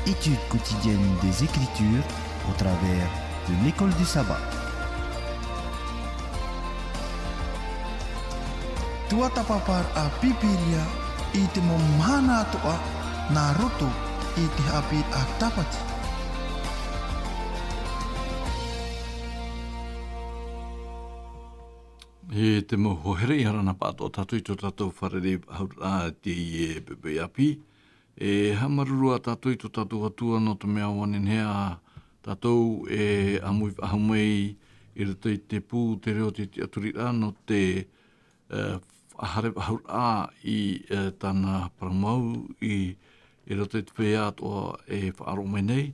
étude quotidienne des Écritures au travers de l'école du sabbat. Tua tapapar a Haapiiraa i te momana atoa na roto i te Haapiiraa Sabati. E te mohohere i harana pato tatu i tō tātou wharere haura te i bebe api. E hamarurua tatu i tō tātou atua no te mea wanen hea tātou e amui whahamei i rata i te pū te reo te aturira no te ahare haura i tāna paramau i rata i te whea atoa e whaarome nei.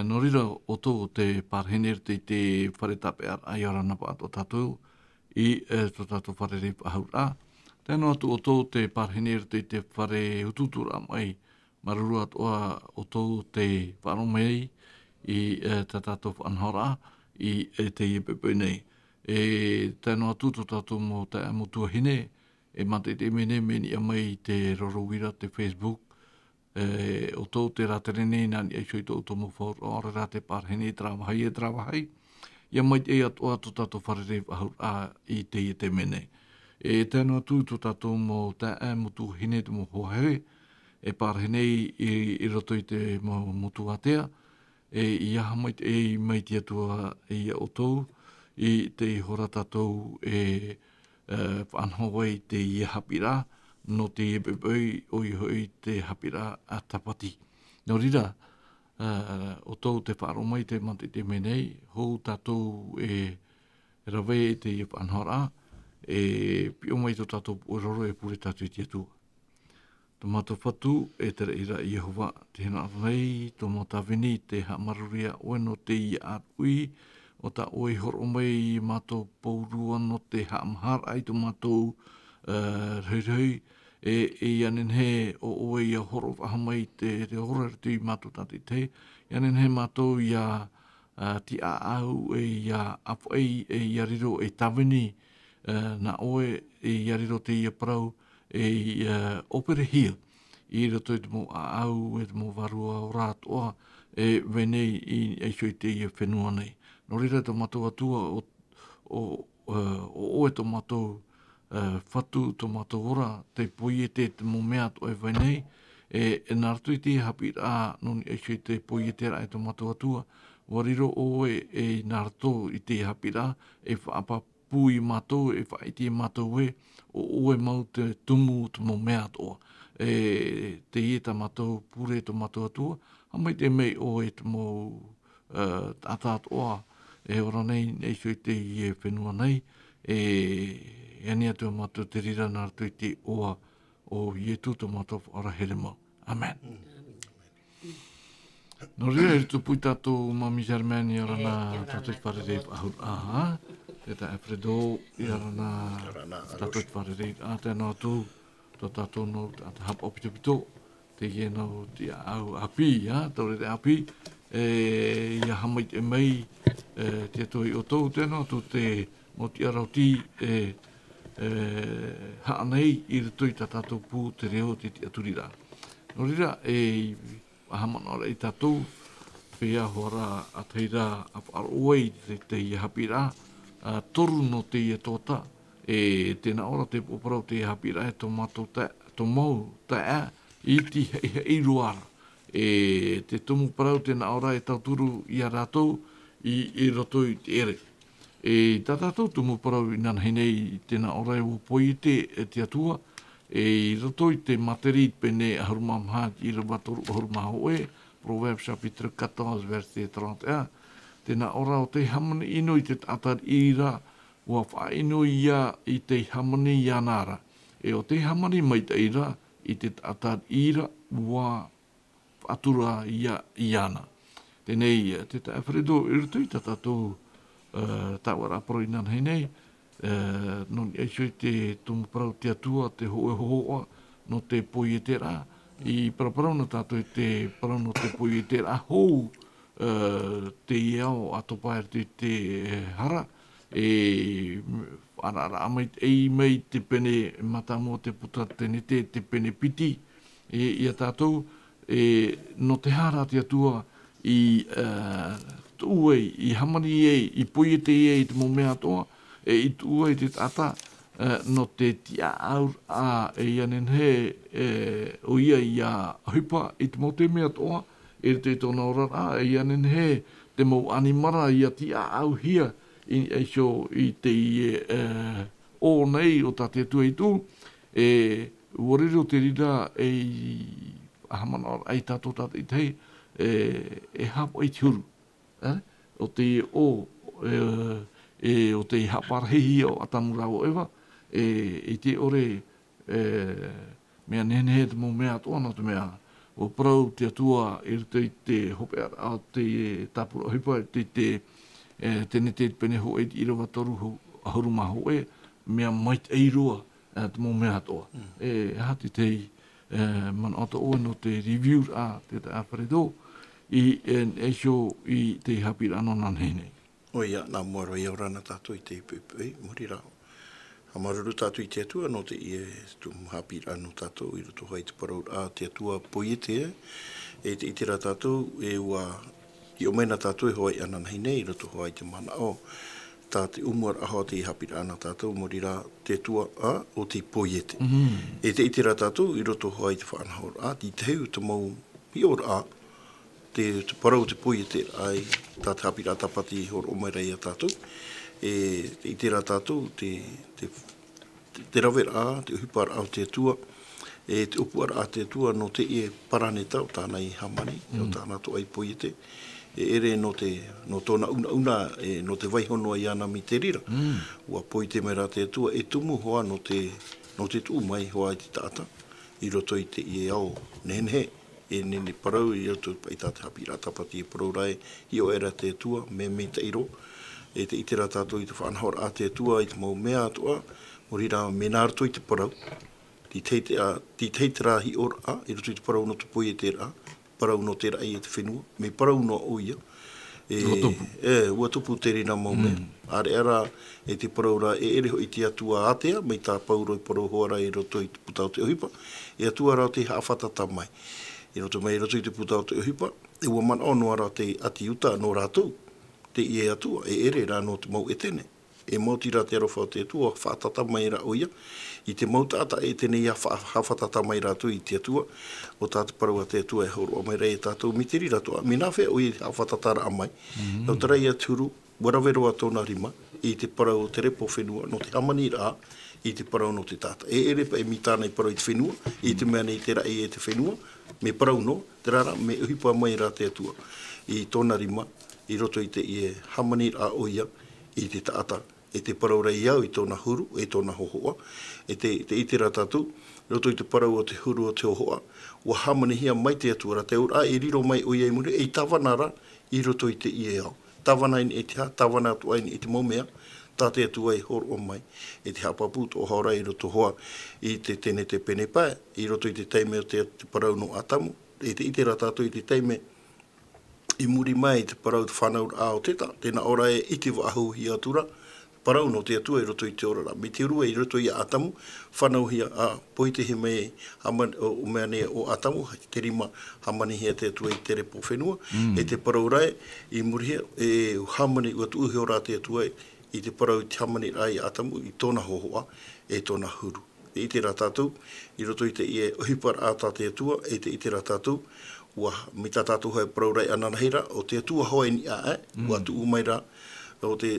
No rira o tō te parhene rata i te wharetape ai harana pato tātou i tō tātou whare repa haura. Tēnā atu o tō te parhene rata i te whare ututura mai, maruru atoa o tō te wharomei i te tātou whanhora i te iepepe nei. Tēnā atu tō tātou mō te amutua hine, e mate te mene meni a mai te rorowira te Facebook, o tō te raterene nani e sui tō tō mō whaura rā te parhene trawahai, ia mai e atoa tō tātou wharere haura i te mene. Tēnā atu tō tātou mō te mutu hine te mō hohere, e parhenei i roto i te mutu atea, i aha mai te atua i o tōu, i te hora tātou whanhoi te i Haapiiraa, no te ebebei o i hoi te Haapiiraa Sabati. Nō rira, o tōu te whaaromai te mate te menei, hou tātou rawe te whanhora, pio mai tō tātou pueroro e pure tātou i te atua. Tō mātou whatu e tere ira i Jehova te hena rei, tō mātou vini te hamaruria oe no te i atui, o ta oe horo mai mātou paurua no te haamahar ai tō mātou rei, e anen he o oe ia horo whahamai te hora tui mātou tātou te, anen he mātou ia ti aau e ia apoi e ia riro e tawini na oe e ia riro te ia parau e opere hia i roto i te mō aau e te mō varua o rātoa e venei i e sui te ia whenua nei. No rira tō mātou atua o oe tō mātou whatu tō mātou ora te poiete te mō mea to e venei e nā ratu i te Haapiiraa noni e sui te poiete rai tō mātou atua wariro oe e nā ratu i te Haapiiraa e whaapapu i mātou e whaiti i mātou e o oe mau te tumu te mō mea toa te ie ta mātou pure tō mātou atua hamai te mei oe te mō tātātoa e ora nei e sui te ie whenua nei eni atu mātou te rira nā ratu i te oa o ietu tō mātou whaara here mau. Amen. No rea e tu pui tātou mami Germani ora nā tātou i wharere ahura te Alfredo i ora nā tātou i wharere tēnā atu tō tātou no te hapa opitopito te ie nau te au api taure te api ia hamai te mei te atu i o tau tēnā atu te mo te arauti haanei i rito i tātou pū te reo te aturira. No rira ahamanora i tātou pia hora a teira a whaaroi te i Haapiiraa toru no te i tōta tēnā ora te poparau te i Haapiiraa e tō mātou tō mau tae i ti i ruara te tumu parau tēnā ora e tauturu i a rātou i roto i te ere. Tā tātou tumu parau i nana hinei tēnā ora e upoi te atua i roto i te materi pene ahurumamha i rawatoru ahurumahoe Proverbes chapitre 14 verset 31 tēnā ora o te hamani ino i te tātar ira ua whaino ia i te hamani i anara o te hamani mai te ira i te tātar ira ua whatura ia i ana tēnei te Alfredo i roto i tātou tāwara aparo i nana hinei non e sui te tumu parau te atua, te hoa no te poiete rā. I paraparau na tātou te parau no te poiete rā hou te iao atopaer te hara arara amai mei te pene matamo te puta te nete te pene piti ia tātou no te hara te atua i tuue, i hamani e, i puiete e, i te momea toa, i tuue te tata, no te tia aur a e ianen he o ia i a hupa i te mote mea toa, e te tona ora e ianen he te mau animara i a tia au hia i eisho i te o nei o ta te atua i tu, uoriro te rira ahamana ai tato tata i tei, hapo i te huru. O te o te haparahihi o atamura o ewa, i te ore mea nene te mo mea toa no te mea o prau te atua i rito i te hope a te tapura hipa tene te pene ho e i rawa toru ahuru maho e mea mait eiroa te mo mea toa. Hati te man ata oe no te review a te awharedo i eisho i te Haapiiraa no nanhene. Oia, nā moaro i aurana tātou i te ipupui, muri rao. Ha maruru tātou i te atua, no te ie tu Haapiiraa no tātou i roto hai te parau a te atua poietea, e te itira tātou e ua i omena tātou e hoa i ananhine i roto hai te mana o tā te umuar aho te Haapiiraa na tātou, muri rā te atua a o te poiete. E te itira tātou i roto hai te whaanahor a, i te heu te mau pior a, te parau te poiete ai tā te Haapiiraa tapati hor o mai rei a tātou. E te itira tātou, te rawera a, te uhipar a te atua, e te upuar a te atua no te e paraneta o tāna i hamani, o tāna to ai poiete. E ere no tōna una, no te waihonoa i ana mi te rira. Ua poite mera te atua, e tumu hoa no te tu mai hoa i te tāta, i roto i te i ao nenhe. E nene parau i roto i tā te Haapiiraa tapati e parau rai i o era te atua me te iro. E te itira tātou i te whanahor a te atua i te mau mea atua, mori rā menārto i te parau. Ti teitera hi or a, i roto i te parau no te poe te rā, parau no te rai e te whenua, me parau no oia. Ua tupu te rina mau mea. Are ara e te parau rā e ere ho i te atua atea, mei tā pauro i parau hoara i roto i te putau te ohipa, e atua rā te hawhatata mai. I roto mai roto i te putau te ohipa, e ua man anoa rā te ati uta no rātou, te ie atua, e ere rā no te mau e tene. E mauti rā te arofa o te atua, whaatata mai rā oia, i te mautata e tene ia hawhatata mai rātou i te atua, o tātou parau a te atua e horo o mai rei e tātou miteri rātua. Mina whea o i hawhatata rā mai, no te rei aturu, warawero a tōna rima, i te parau o te repo whenua, no te hamani rā, i te parau no te tata. E ere pa e mitāna i parau i te whenua, i te mea nei te rai e te whenua, me parau no, te rara, me uhipa mai rā te atua. I tōna rima, i roto i te i hamani rā oia, i te tata, e te parau rei au i tōna huru, e tōna hohoa, e te itira tātou, roto i te parau o te huru o te hohoa, ua hamani hia mai te atua rā te ura, e riro mai oia i muri, e tawana rā, i roto i te i au. Tawana in e te ha, tawana atua in i te momea, tā te atua i horo o mai, e te hapapu o haora i roto hoa i te tene te pene pae, i roto i te teime o te parau no atamu, e te itira tātou i te teime i muri mai te parau te whanaur a o teta, tēnā ora e iti wa ahu hi atura, parau no te atua i roto i te orara. Me te rua i roto i a atamu, whanau hi a poite he mei o mea nea o atamu, te rima hamani hi a te atua i te repo whenua, e te parau rai i muri hia, e hamani ua tu uhi ora te atua i te parau i te hamani rai atamu, i tōna hohoa, e tōna huru. E ite rā tātou, i roto i te ie ohipar a tā te atua, e te ite rā tātou, ua mi tā tātou hoi parau rai ananahira, o te atua hoa ni a ua tu umai rā, o te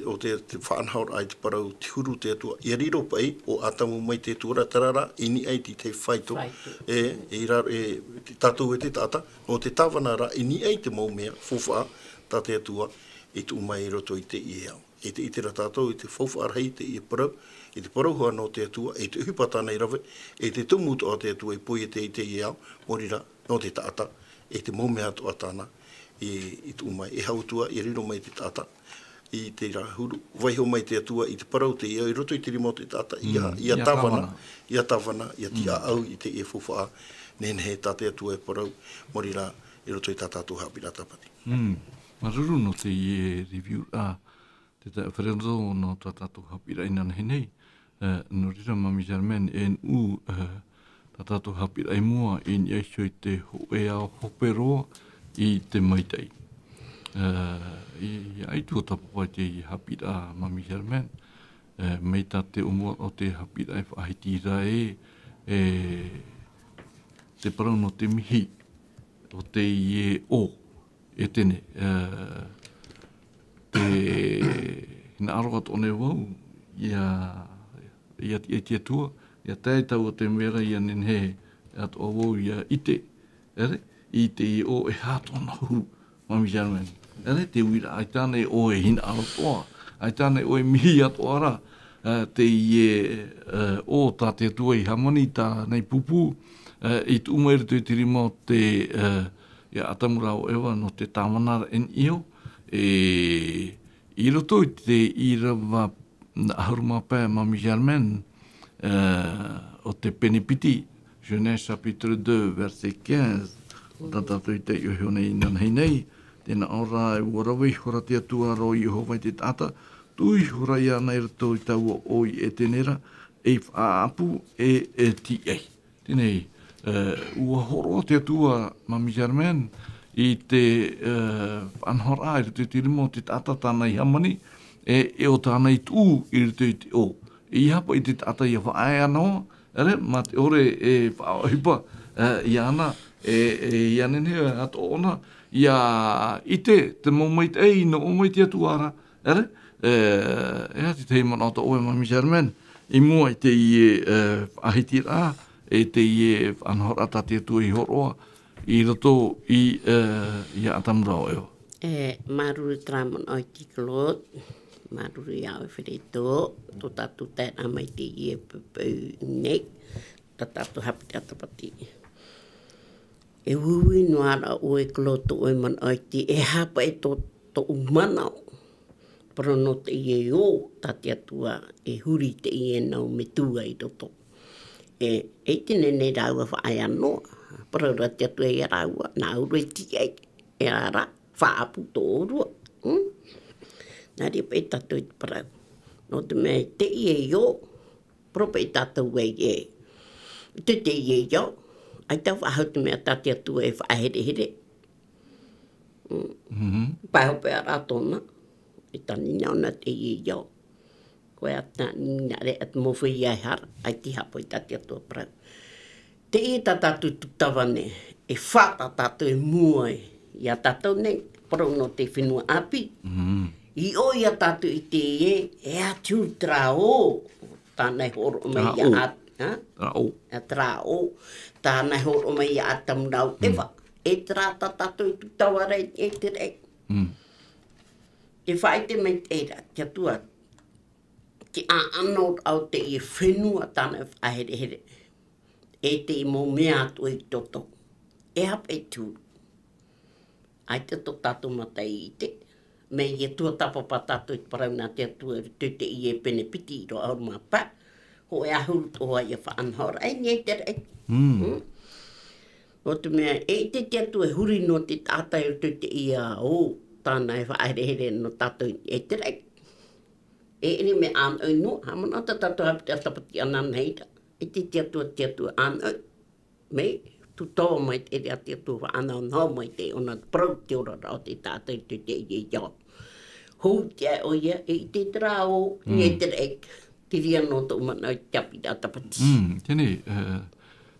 whaanhaur ai te parau te huru te atua. I riro pai, o atamu mai te tuara tarara, i ni ai te whaito, te tātou e te tata, o te tawana rā, i ni ai te maumea, fofa tā te atua, i tu umai i roto i te ie au. E te itira tātou, i te fofa arhei te ie parau, i te parau hoa no te atua, e te uhipatana i rawe, e te tumuto o te atua, i pui te i te ie au, morira no te tata, e te maumea toa tāna, i tu umai, e hautua, i riro mai te tata, i te rahuru, waiho mai te atua, i te parau te ia, i roto i te rimo te tata, i a tawana, i a tia au, i te ie fofa, nenhe tā te atua e parau, morira, i roto i tā tātou Haapiiraa tapati. Maruru no te ie review te wharedo no tā tātou Haapiiraa inan henei, no rira mami Germain, e Nous, tā tātou hapira i mua i ni aisho i te e ao hoperoa i te maitai. I aitu o tapapai te hapira mami Germain, mei tā te umua o te hapira e Haapiiraa te parau no te mihi o te ie o e tene. Hina aroa tōne wau, ia tia tua, ia tai tau o te mera ia nenhe, at o wau ia ite, i te i o e hātona hu, mami Germain. Te uira, ai tāne o e hina aroa toa, ai tāne o e mihi ato ara, te i o tā te tua i hamani, tā nei pupu, i tu umaere tui tirima o te atamura o ewa no te tāmanara en io, i roto i te irawa ahuruma pē mami Germain o te penipiti, Jeunesse chapitre 2 verset 15, tātou i te iuhio nei nanhei nei, tēnā ora e uarawai hora te atua ro i Jehova i te tata, tui hora ia nei roto i tau o i e tenera, e whaapu e ti ei. Tēnei, ua horo te atua mami Germain, i te anhora i te tirimo te tata tānei hamani, e o tānei tū i te o. I hapa i te tata i a whaai anoa, ma te ore e whaohipa i ana, i anene ato ona, ia ite te momait ei no omait i atu ara, e hati te mana ata oe mami Germain, i mua i te i Haapiiraa, e te i anhora tati atu i horoa, i roto i atamura o eo. Maruri tramon o i tikolot, maruri au e whereto, to tatu tēnā mai te i e pupau nek, ta tatu Haapiiraa Sabati. E hui noara o e kloto o e man o ti, e hapa e to umanao, pero no te i e o, tati atua e huri te i e nau me tua i roto. E tine ne raua whaai anoa, pero rati atu e raua, nā uru e ti e ara, whaapu tō orua. Nā ripa e tatu i te parau. No te mea te i e o, propa e tatu e i e. Te i e o, ai tau whahau te mea tati atu e whahere. Paihope a rātona, e tani nauna te i e o. Koe a tani nga re at mowhi i ai hara, ai ti hapo i tati atu a parau. Te i ta tatu tutawane, e whata tatu e mua i a tatu ne, parau no te whenua api. I o i a tatu i te e atu tra o, tānei horo mai i a tra o, tānei horo mai i a atamurau ewa. E tra ta tatu i tutawara e te rei. Te whai te mei te era, te atua, te anot au te i whenua tānei whahere. E te i mō mea atu i toto. E hapa e tū. Ai te to tatu matai i te. Me i e tua tapapa tatu i parau nā te atua te i e penepiti i ro au mapa. Ho e ahuru toa i a whaanhora. Ai ni e te rei. O te mea, e te atua e huri no te tata i te i a o. Tāna e whaerehere no tatu e te rei. E ere me an au no. Hamana ta tatu Haapiiraa Sabati anan heira. E te atua an au. Me, tu tō mai te rea te atua wa anau nau mai te ona prau te ora rao te tata i te i jau. Hou te o ia, e te tra o, nye te rei, te ria no tō mana i te Haapiiraa Sabati. Tēnei,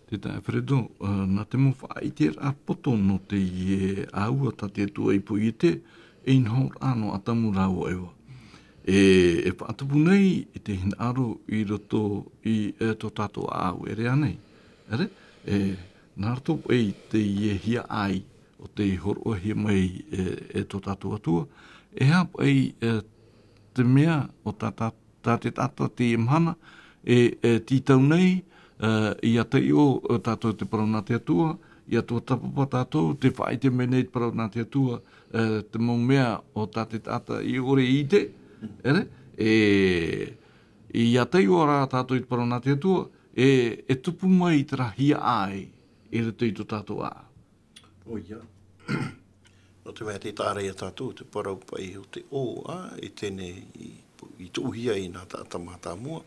te tae Fredo, nā te mo whaai te rā poto no te i aua ta te atua i pui te, e inhor ano atamura o ewa. E whaatupu nei, e te hina aro i roto i tō tātou au e rea nei. Nā rato e te i hia ai o te horo hia mai e tō tātou atua, e hapa e te mea o tā te tata te imhana, e titau nei, i a te o tātou te parau nā te atua, i a tō tapapa tātou, te whaai te menei te parau nā te atua, te mau mea o tā te tata i ore i te, i a te o rā tātou i te parau nā te atua, e tupu mai te rahia ai, e rito i tō tātou a. O ia. No te mea te tārei a tātou, te parau pai o te o, e tēne i tūhia i nā tātamata mua.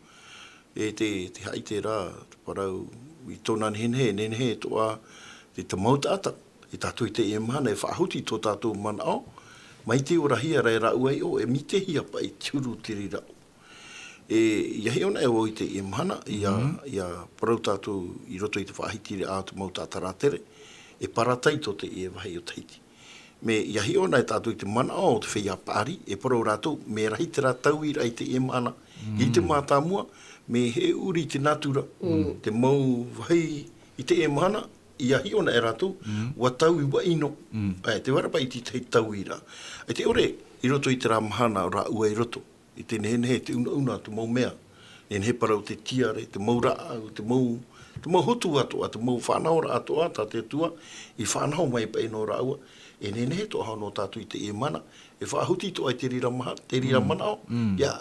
E te hai te rā, te parau i tōna nenhe toa te tamautata, i tātou i te e mana e whaahuti tō tātou mana o, mai te ora hia rai rau ai o, e mi te hia pa i tiuru tiri rau. Iahi ona e o i te e mana, ia parau tātou i roto i te whaahiti re ātu mautata rātere, e paratai tō te e wahi o Tahiti. Me iahi ona e tātou i te mana o te whea pāri, e parau rātou, me rahi te rātau i rai te e mana, i te mātāmua, me he uri te natura, te mau wahi i te e mana, iahi ona e rātou, wa tau i wa ino, te warapa i te tau i rā. Te ore, i roto i te rā mahana o rā ua i roto, i te nehe, te una, te mau mea, nehe parau te tiare, te mau raa, te mau hotu atoa, te mau whanau ra atoa, tā te tua, i whanau mai pa ino rā ua, e nehe to hao no tātou i te e mana, e whahuti to ai te rira mana o, ia,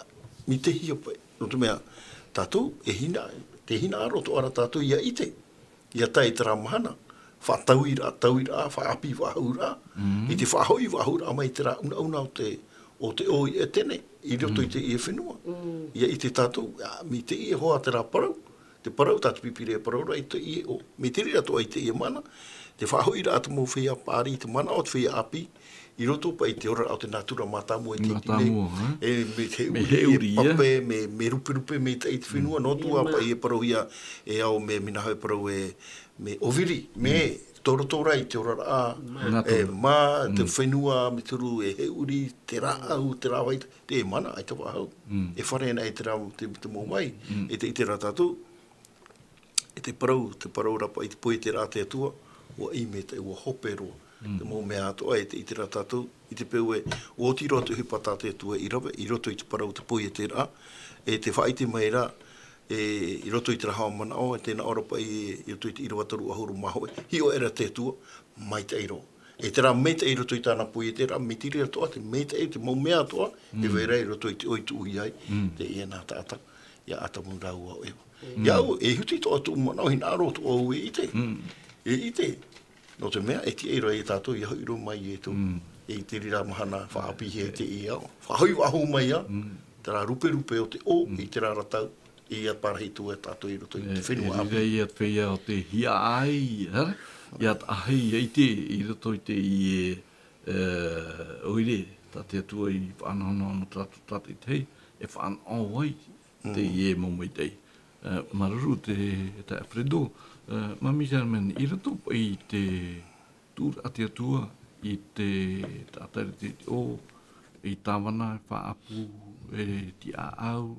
mi te hia pai. No te mea, tātou, te hina aro to ara tātou ia ite, ia tai te rā mahana, whatauira, whaapi wahura, i te whahoi wahura mai te rā una o te oi e tene, i roto i te e whenua. Ia i te tātou, mi te e hoa te rā parau, te parau tātou pipire e parau rai te e o, me te rira to ai te e mana, te whahoi rā te mō whea pāri, te mana o te whea api, i roto pa i te ora o te natura mātamu e te tine, me te uri e pape, me rupe me te whenua, no tua pa i e parau ia, e au me minahau e parau e, me oviri, me torotora i te ora rā, mā, te whenua, me turu e he uri, te rāu, te rāwai, te e mana, ai te wahau, e wharena e te rāu, te mō mai, e te rā tātou, e te parau rapa i te poe te rā te atua, ua i me te ua hope roa, te mō mea atoa e te rā tātou, i te peu e, o tiro atu hipa tā te atua i rawe, i roto i te parau te poe te rā, e te whaite mai rā, i roto i te rahawa mana o, e tēnā ora i roto i te irawataru ahuru mahoe, hi o era te atua, mai te eiro. E te rā mei te eiro to i tāna poe te rā, me tiri atoa, te mei te eiro, te mō mea atoa, e vera i roto i te oitu ui ai, te ia nā tāta, ia atamu rau au ewa. Iau, e huti to atu mana o hina aro to au e ite, no te mea, e ti eiro e tātou i hauro mai e tō, e te rira mahana whaapi he te i au, whahoi waho mai a, te rā rupe o te o, i te rā ratau, i a parahi tu e tātou i roto i te whenua api. I at whea o te hia ai, i at ahi i te i roto i te i oire, tā te atua i whanahana no tātou i te, e whanau ai te i e momoi tei. Maruru te Alfredo, Mami German, i roto i te tūra ati atua, i te tātare te o, i tāwana, whaapu, ti aau,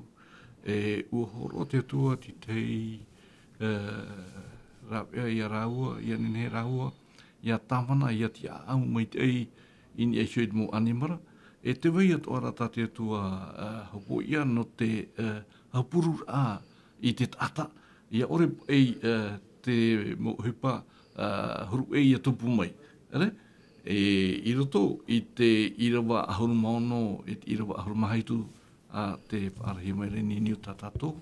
ua horo te atua, ti tei, i a raua, i a nene raua, i a tāwana, i a ti aau, mai tei, ini e shoit mo animara, e te wei atua rata te atua, hopo ia no te haupuru a, i te tata, i a ore ei te mo hipa huru ei a tupu mai. I roto i te irawa ahuru maono, i te irawa ahuru mahaitu a te whaarahi mai reni niu tātātou.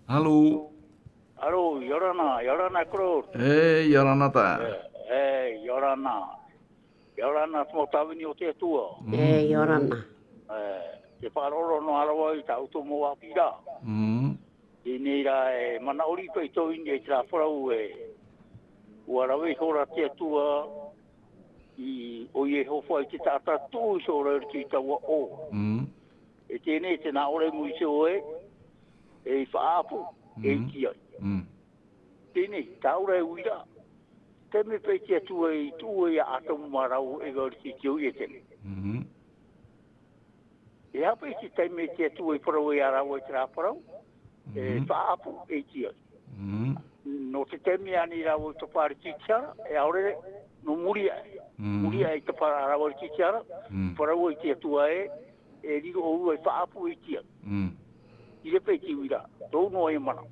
Halo. Halo, Yorana kro. Yorana tā. Yorana tmo tawini o te atua. Yorana. Te parolo no arawa i tautu mo Haapiiraa. I nera e mana ori pai tau inge i tira wharau e ua rawe hora te atua i o i e howha i te tata tū i sora i taua o. E tēnei tēnā ore mui se oe e i whaapu e i ki ai. Tēnei, tā ora e uira. Te me pai te atua i tū e a atamu marau e gauri ki te ui e tēnei. E hapa i te teime te atua i wharau e arau e tira wharau. E whaapu e tia. No te temi ani rau i te pāri titiara, e aurere no muria e. Muria e te pāri rau i titiara, wharau i te atua e rigo o ua i whaapu e tia. I repe i te uira, tau no e mana.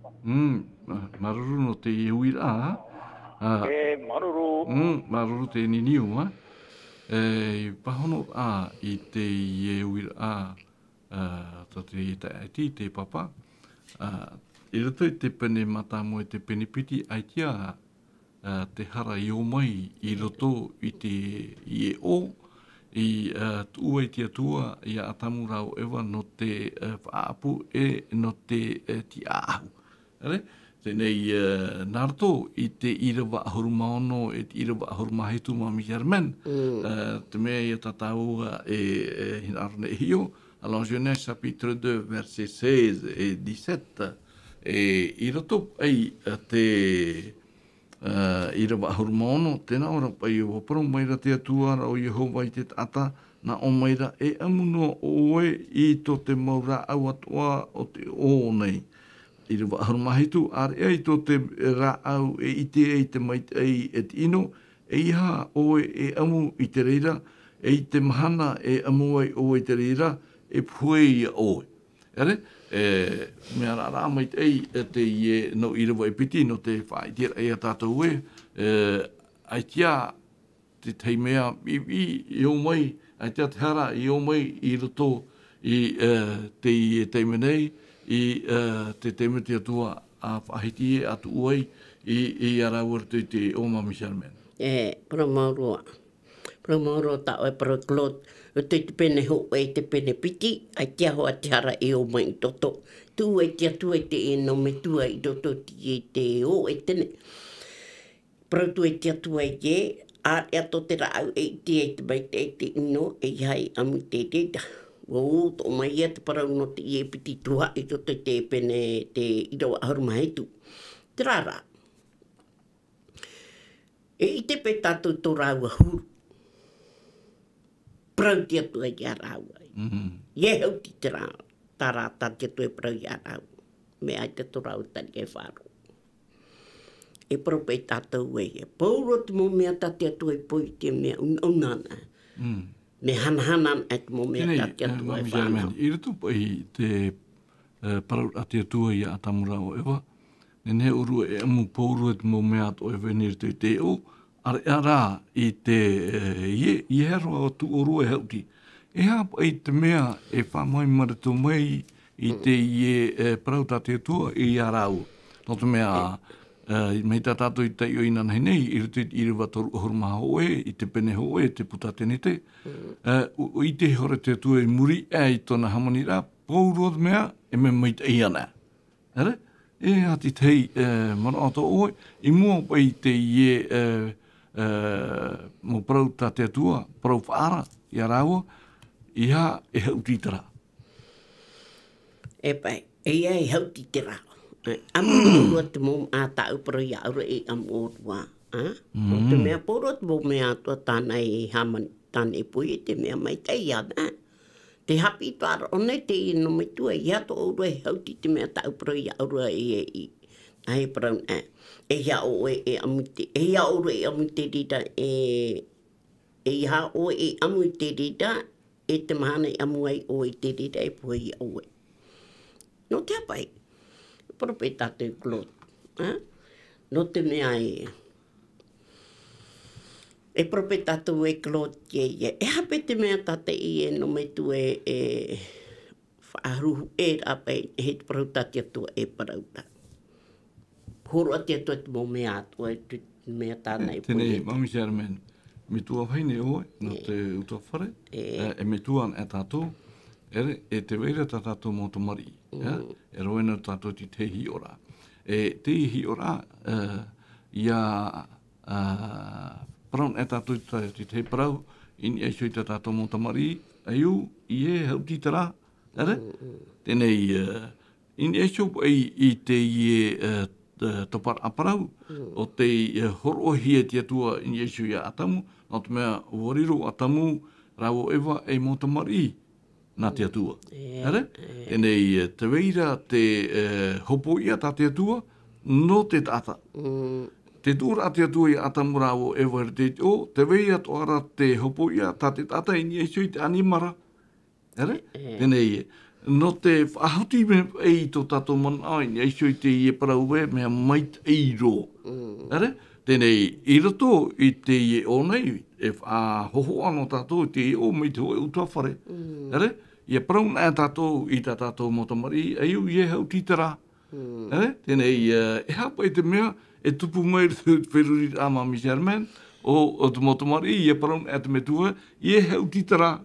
Maruru no te e uira, maruru. Maruru te niniu, I pahono a i te e uira ta te te papa, I roto I te pene matamo e te pene piti, ai tia te hara I o mai I roto I te I e o, I tua I te atua, I a atamu rau ewa no te whaapu no te ti ahu. Tenei narto I te irawa ahurumaono e te irawa ahurumahitu ma Germaine. Te mea I tataua hinarone hio. Alors Genèse chapitre 2 verset 16 et 17. E I roto ai te irawa ahurumaono tēnā ora pai o waparo maira te atuara o Yehova I te tata na o maira e amuno oe I to te maura au atua o te o nei. I rewa ahurumahitu, are ai tō te rā au e ite e te mait ei e te ino, e iha oe e amu I te reira, e I te mahana e amu ai oe te reira, e puei oe. Ere? Mea rā mait ei e te ie no I rewa e piti, no te whaitira e a tātou e, ai tia te teimea I o mai, ai tia te hara I o mai I roto I te ie teimenei, I te temeti atua a whahiti e atu uai I arawar te o mami Germaine. Promaurua. Promaurua ta oe proklot. O te pene ho e te pene piti, ai tia hoa te hara e o mai toto. Tu e tia tu e te e no me tua I toto ti e te o e tene. Pro tu e tia tu e ye, a ea to te rau e te e te mai te e te ino e hai amu te te o to mai ia te parau no te ie piti tua I to te pene te irawa ahurumahitu. Te rara. E I te pe tātou tō rāua huru. Prau te atu ai a rāua. Ie hau ti te rā. Tā rā tā te atu e prau I a rāua. Me ai te tō rāua tani e whāro. E prau pe tātou e ia. Pauro te mō mea tā te atu e poi te mea unana. Me hana at mo me te atua e whanau. I rutu pai te parau ate atua I a tamura o ewa, ne urua e amu paurua te mo mea ato e venir te o, are ara I te I hero o tu orua e hauti. E hapa I te mea e whamai marito mai I te ie parau tate atua I arau. No te mea mei tā tātou I te io inana nei, I rutu I rewa toru horumaha oe, I te pene hoe, te puta tenete. I te hore te atua I muri, I tōna hamani rā, paurua mea, e me mei te iana. Ere? E hati tei mana ato oe, I mua pai te ie mo parau tā te atua, parau whaara, I araua, I ha e hautitara. E pai, e ia e hautitara. Amu te mō a tāu para I aura e amu orua. O te mea poro te mō mea atua tāna e hamani, tāna e pui e te mea mai tei ana. Te hapi tāra one te I no mai tua I ato orua e hauti te mea tāu para I aura e ai para e ia o e amu te, e ia orua e amu te rita e ia o e amu te rita e te mahana I amu ai o e te rita e pui I oe. No te apai. Prope tātou klot. No te mea e prope tātou e klot ye. E hape te mea tate I no me tu e whaaruhu e rape he te parau tate atua e parauta. Horo ate atua te mō mea atua e te mea tāna e pui. Tēnei, mami Germaine, me tua whaine oe, no te utua whare, e me tua e tātou, e te weira tā tātou mō te mari. E roena tātou ti te hi ora. E te hi ora, ia praun e tātou ti te parau, ini e sui tā tātou mō te mari, aiu, I e hau ti tara, ere? Tēnei, ini e sui I te ie topar aparau, o te horohi e te atua ini e sui a atamu, no te mea wariro atamu, rau ewa e mō te mari, nā te atua. Ere? Enei, te weira te hopo ia tā te atua, no te tata. Te tūra te atua I atamura o ewa te o, te weira toara te hopo ia tā te tata I ni e sui te animara. Ere? Enei, no te whahauti me ei tō tātou mana ai, ni e sui te ie parau e mea mait eiro. Ere? Tēnei, I roto I te ie o nei, e hoho ano tātou, te ie o mei te hoe utua whare. Ere? Ia praun e tātou I tā tātou motamari, e iu I e hau titara. Ere? Tēnei, e hapa I te mea, e tupu mai whiruri a mami Germaine, o te motamari, I e praun e te metua, I e hau titara.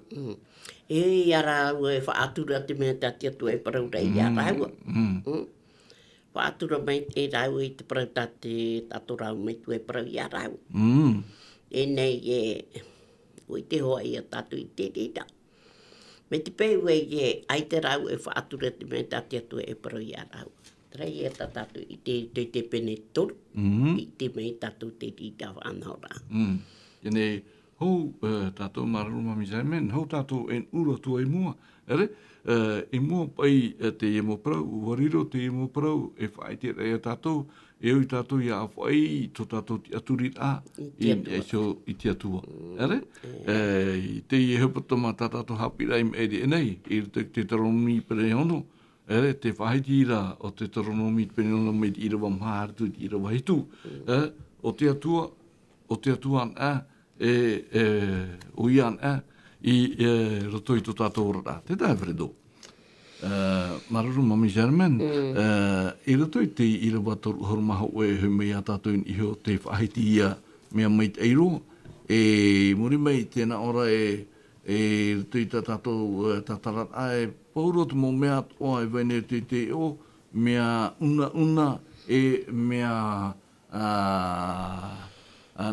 E ara ue whaatura te mea tati atu e parau rei a raua. Whātura mai e rau i te prautate tato rau mai tu e prau ia rau. E nei ui te hoa ia tatu i te rira. Me te pēu e ai te rau e whātura te mea tati atu e prau ia rau. Trai e tatu i te pene toru, i te mea tatu te rira whanora. Nei, hou tātou mararu mami saimen, hou tātou en ura tua e mua. Ere, e mua pai te e mo prau, wariro te e mo prau, e whai te rei a tātou, e ui tātou ia a whai, tō tātou ti aturit a, i te atua. Ere, i te i e hupatoma tātou Haapiiraa im eri e nei, i te taronomi pere ono, ere, te whaitira o te taronomi pere ono me i rawa mhārtu, i rawa hitu, o te atua an a, o ian a, i roto i tō tātou ora. Te tae wharedo. Mararu mami German, i roto i te i rawa toru horumaho e hui mei a tātou in iho te whahiti ia mea mai te eiro. Muri mei tēnā ora e roto i tā tātou tātarat a e pauro te mō mea toa e waine te o mea una e mea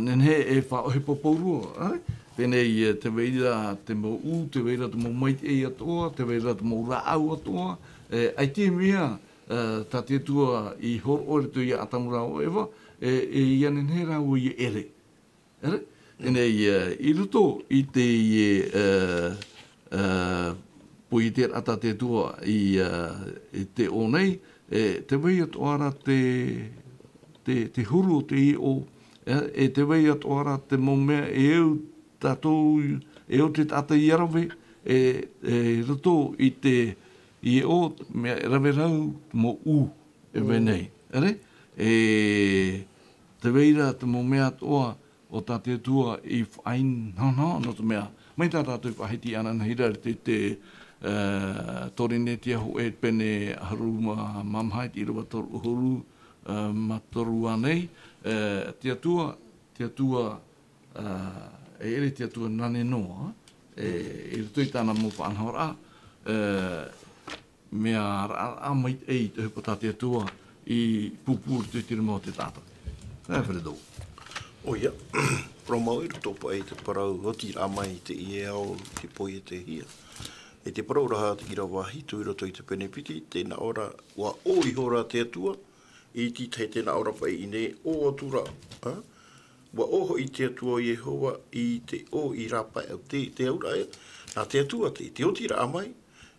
nenhe e whaohe papaurua. Tēnei te weira te mō u, te weira te mō maite e atoa, te weira te mō rāau atoa. Ai te mea tā te tua i horo ore tu i atamura o ewa, i anenhe rāu i ere. Tēnei i ruto i te pui te ata te tua i te o nei, te weira toara te huru o te i o, e te weia toara te mō mea e eu tātou, e o te tata i arawe, e roto i te i o, mea rawe rau mō u e wenei. Ere? Te weira te mō mea toa o tāte tua i whain no te mea. Mai tā tātou whahiti ana hira te torineti aho e pene haru mamhai i rawa toru huru matoru anei. Te atua e ere te atua nane noa, e ruto i tāna mō whanhora, mea a mai ei te hupata te atua i pupur te tira mō te tāta. Nā wharedo. O ia, promau i ruto pa e te parau hoti rā mai te i e au te poi e te hia. E te parau raha te ira wahi tu i roto i te penepiti, tēnā ora wa o i hora te atua, i ti te tēnā ora pai i ne o atura. Wa oho i te atua i Yehova i te o i rāpai au te aura e. Nā te atua te oti rā mai,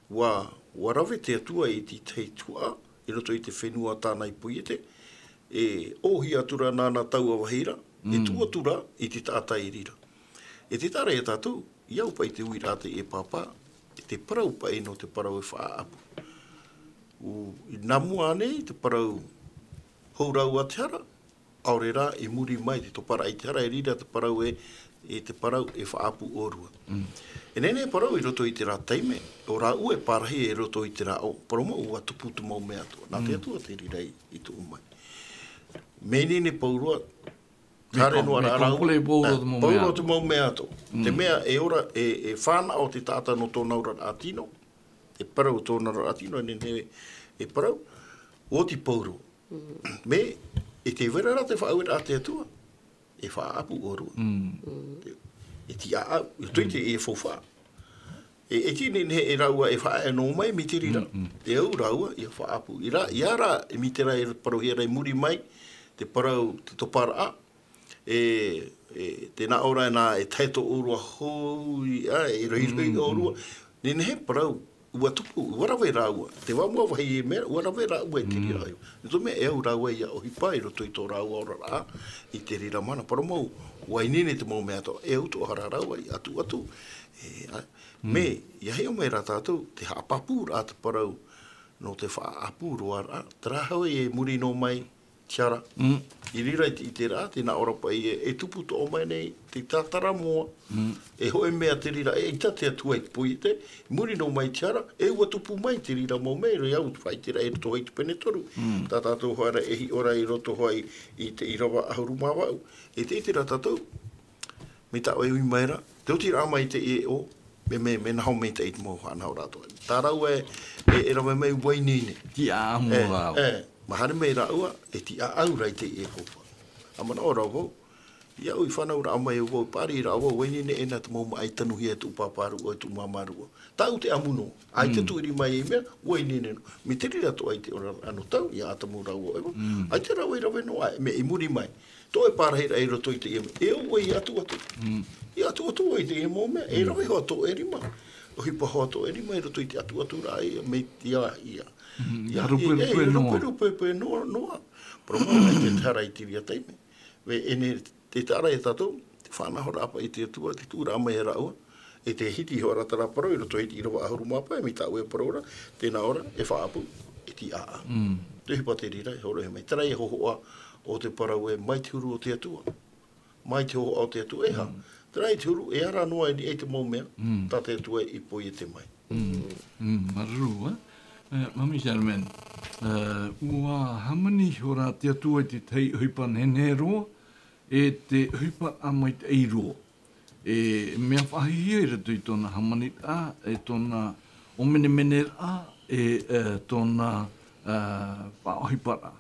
wa rawe te atua i ti te tua, i roto i te whenua tāna i puiete, e ohi atura nāna taua wahira, e tuatura i te tātai i rira. E te tara e tātou, iau pai te ui rāte e pāpā, e te parau pai no te parau e whaapu. I namua anei, te parau hourau a te hara, aore rā e muri mai te topara i te hara e rira te parau e whaapu orua. E nene parau i roto i te rā teime, o rā ue parahi e roto i te rā o, paroma ua tupu tu mau mea toa. Nā te atua te rira i tu umai. Me nene paurua, kare noa rā rā ue, paurua tu mau mea toa. Te mea e ora, e whāna o te tāta no tōna ura atino, e parau tōna ura atino, e nene e parau, o ti paurua. Me, e te wera rā te whaauira a te atua, e whaapu orua. E ti aau, e tui te e fōwha. E tine e raua e whaa e nō mai mi te rira. E au raua e whaapu. I ara e mi te rai parau hera i muri mai, te parau te topara a, te nā ora e nā e taito orua hoi, e roi orua. Nene he parau, ua tupu, ua rawe raua. Te wamua wahi e mera, ua rawe raua e te rira aio. E tō mea e au raua ia ohi pai, roto i tō raua ora rā, i te rira mana. Paromau, ua inene te mau mea tō, e au tō hara raua i atu. Me, ia heo mai rā tātou, te haapapu rā te parau, no te whaapu roa rā. Te rāhau e muri no mai, tiara. I rira i te rā, tēnā ora pai e tupu tō mai nei, te tātara moa, e hoe mea te rira, e ita te atua i pui te, muri no mai tiara, e ua tupu mai te rira mo mei, roi au whai te rai roto hoi te pene toru. Tā tātou hoara ehi ora i roto hoi i te irawa ahuru mawau. E te itira tātou, me tā oi mai ra, te oti rā mai te e o, me nahau mei te it mo whanau rātou. Tā rau e rawe mei wainine. Ki āmo rau. Mahane mei raua, e ti a au rai te e hopa. Amana ora wau, ia ui whanau ra amai wau, pari ra wau, wene ne ena te mauma ai tanu hia tu paparu o tu mamarua. Tau te amuno, ai te tuiri mai e mea, wene ne no. Mi te rira to ai te ora anu tau, ia atamu ra wau. Ai te rau e rawe no ai, me i muri mai. To e parahira e roto i te eme, e o i atu atu. I atu atu i te eme o mea, e rawe hoa to e rima. O hipa hoa to e rima e roto i te atu atu ra e me tia ia. Ia ruperupe noa. Ruperupe noa. Promau ai te tara i tiria teime. We ene te tara e tatou, te whanahora apa i te atua, te tūra ama e raua, e te hiti hoa ratara parau, i roto hiti i rawa ahuru mapa, e mi tau e paraura, tēnā ora, e whaapu, e ti aa. Te hipa te rira, e horo he mai. Tara e hohoa o te parau e mai te huru o te atua. Mai te hohoa o te atua e ha. Tara e te huru, e ara noa e te mau mea, tā te atua i poi e te mai. Maruru, Mami Sherman, ua hamani hora te atua i te tei huipa nene roa, e te huipa amai te ei roa. E mea whahihia i rato i tōna hamani a, e tōna omene mene a, e tōna whaohipa a.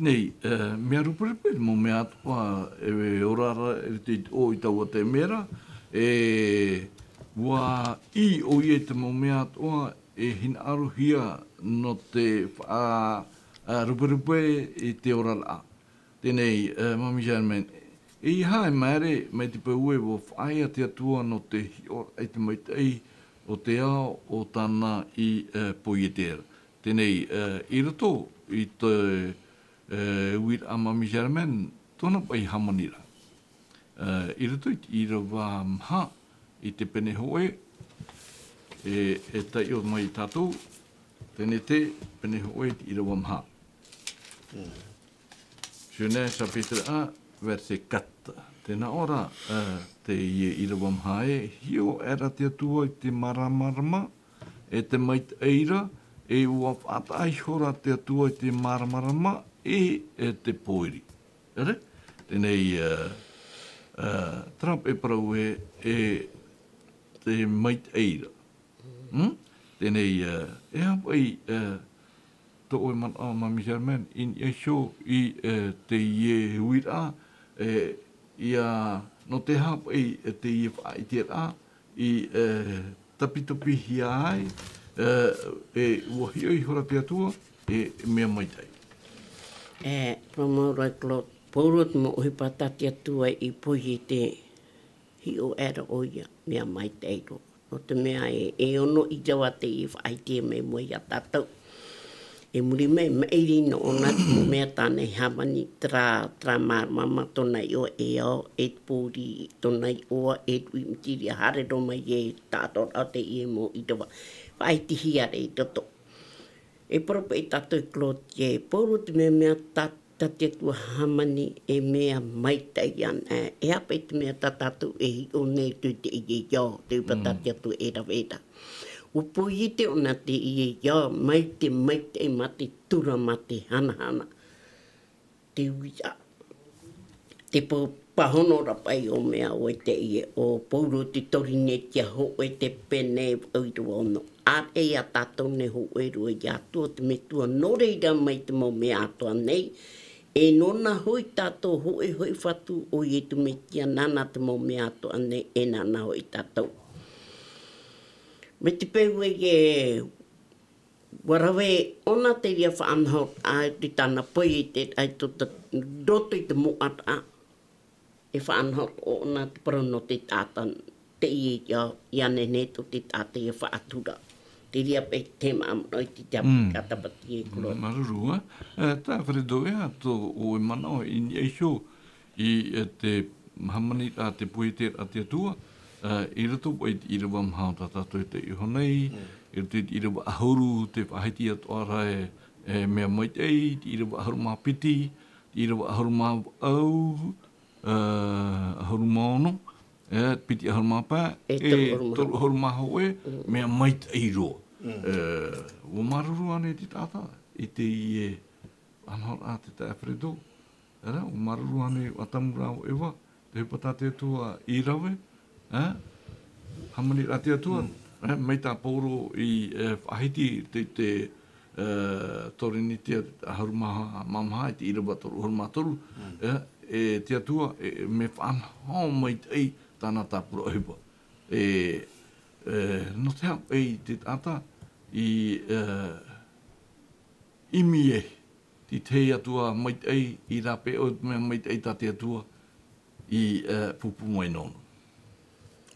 Nei, mea ruperepe, mo mea atua e orara e te o i taua te mera, e ua I o i e te mo mea atua e hina aruhia no te ruperupe i te orara a. Tēnei, Mami Sherman, e hae maere mai te pau e wo whaia te atua no te hiora ai te maitei o te ao o tāna I poietera. Tēnei, I rato I te uira a Mami Sherman, tōna pai hamanira. I rato I rawa mha I te pene hoe, e tai o mai tātou, tēne te pene hoe I rawa mha. Jeunesse chapitre 1, verset 4. Tēnā ora, te I rawa mha e, hio era te atua I te maramarama, e te mait eira, e ua whaatai hora te atua I te maramarama, e te poiri. Ere? Tēnei, Trump e parau e te mait eira. Tēnei, e hapai tō oi man a Mami Sherman, in e show I te ie huira, ia no te hapai te ie whaitiera, I tapitopi hia ai, e ua hioi hora te atua, e mea maitai. Promo roi klot, porot mo oi patati atua I pohi te hi o era oia, mea maitai ro. No te mea e ono I jawa te I whaitia me mo ia tātou. E muri me meiri no ona mea tāne hamani tra mama tona I o e ao, e pūri tona I oa, e tui mitiri a hare ro mai e tātou au te I mo I tawa. Whaitihi are I toto. E prope I tātou klot e poro te mea tate tua hamani e mea maitai an. E hapa I te mea tātou e hi o nei tu te I e iau, te upa tate atu e raweta. Upoi te ona te I e iau, mai te mate tura mate hana. Te uia. Te pahono rapai o mea o te I e o poro te torine tia ho e te pene oiru ono. A e a tātou ne ho e rua I atua te me tua noreira mai te mo mea atua nei. E nona hoi tātou hoi whatu o I e tu me tia nana te mo mea atua nei e nana hoi tātou. Me te pēwe e warawe ona te ria whaanhot a te tana poi I te ai tota roto I te moat a e whaanhot o ona te parono te tātan te I ia nene to te tāta I whaatura. Te ria pe thème amnoi te te katapati e kuro. Marurua, tā wharedo e ato o e mana o I eisho I te hamani a te puite a te atua, I rato pai I rawa mhao tātou te ihonei, I rato I rawa ahuru te whahiti atoara e mea maitei, I rawa ahuru mā piti, I rawa ahuru mā au, ahuru mā ono, piti ahuru mā pā, toru ahuru mā hoe, mea maitei roa. Ua maruru ane te tātā, I te I e anhor a te tā wharedo. Ua maruru ane atamura o ewa, te hupatate atua I rawe, hamani rate atua, mai tā poro I whahiti te torini tia harumaha mamaha te irawa toru harumatoru e tia tua me whanau mai ei tāna tāpura ohipa no te hau ei te tata i mie ti te atua mai ei i rape o me mai ei ta te atua i pupu mai nono.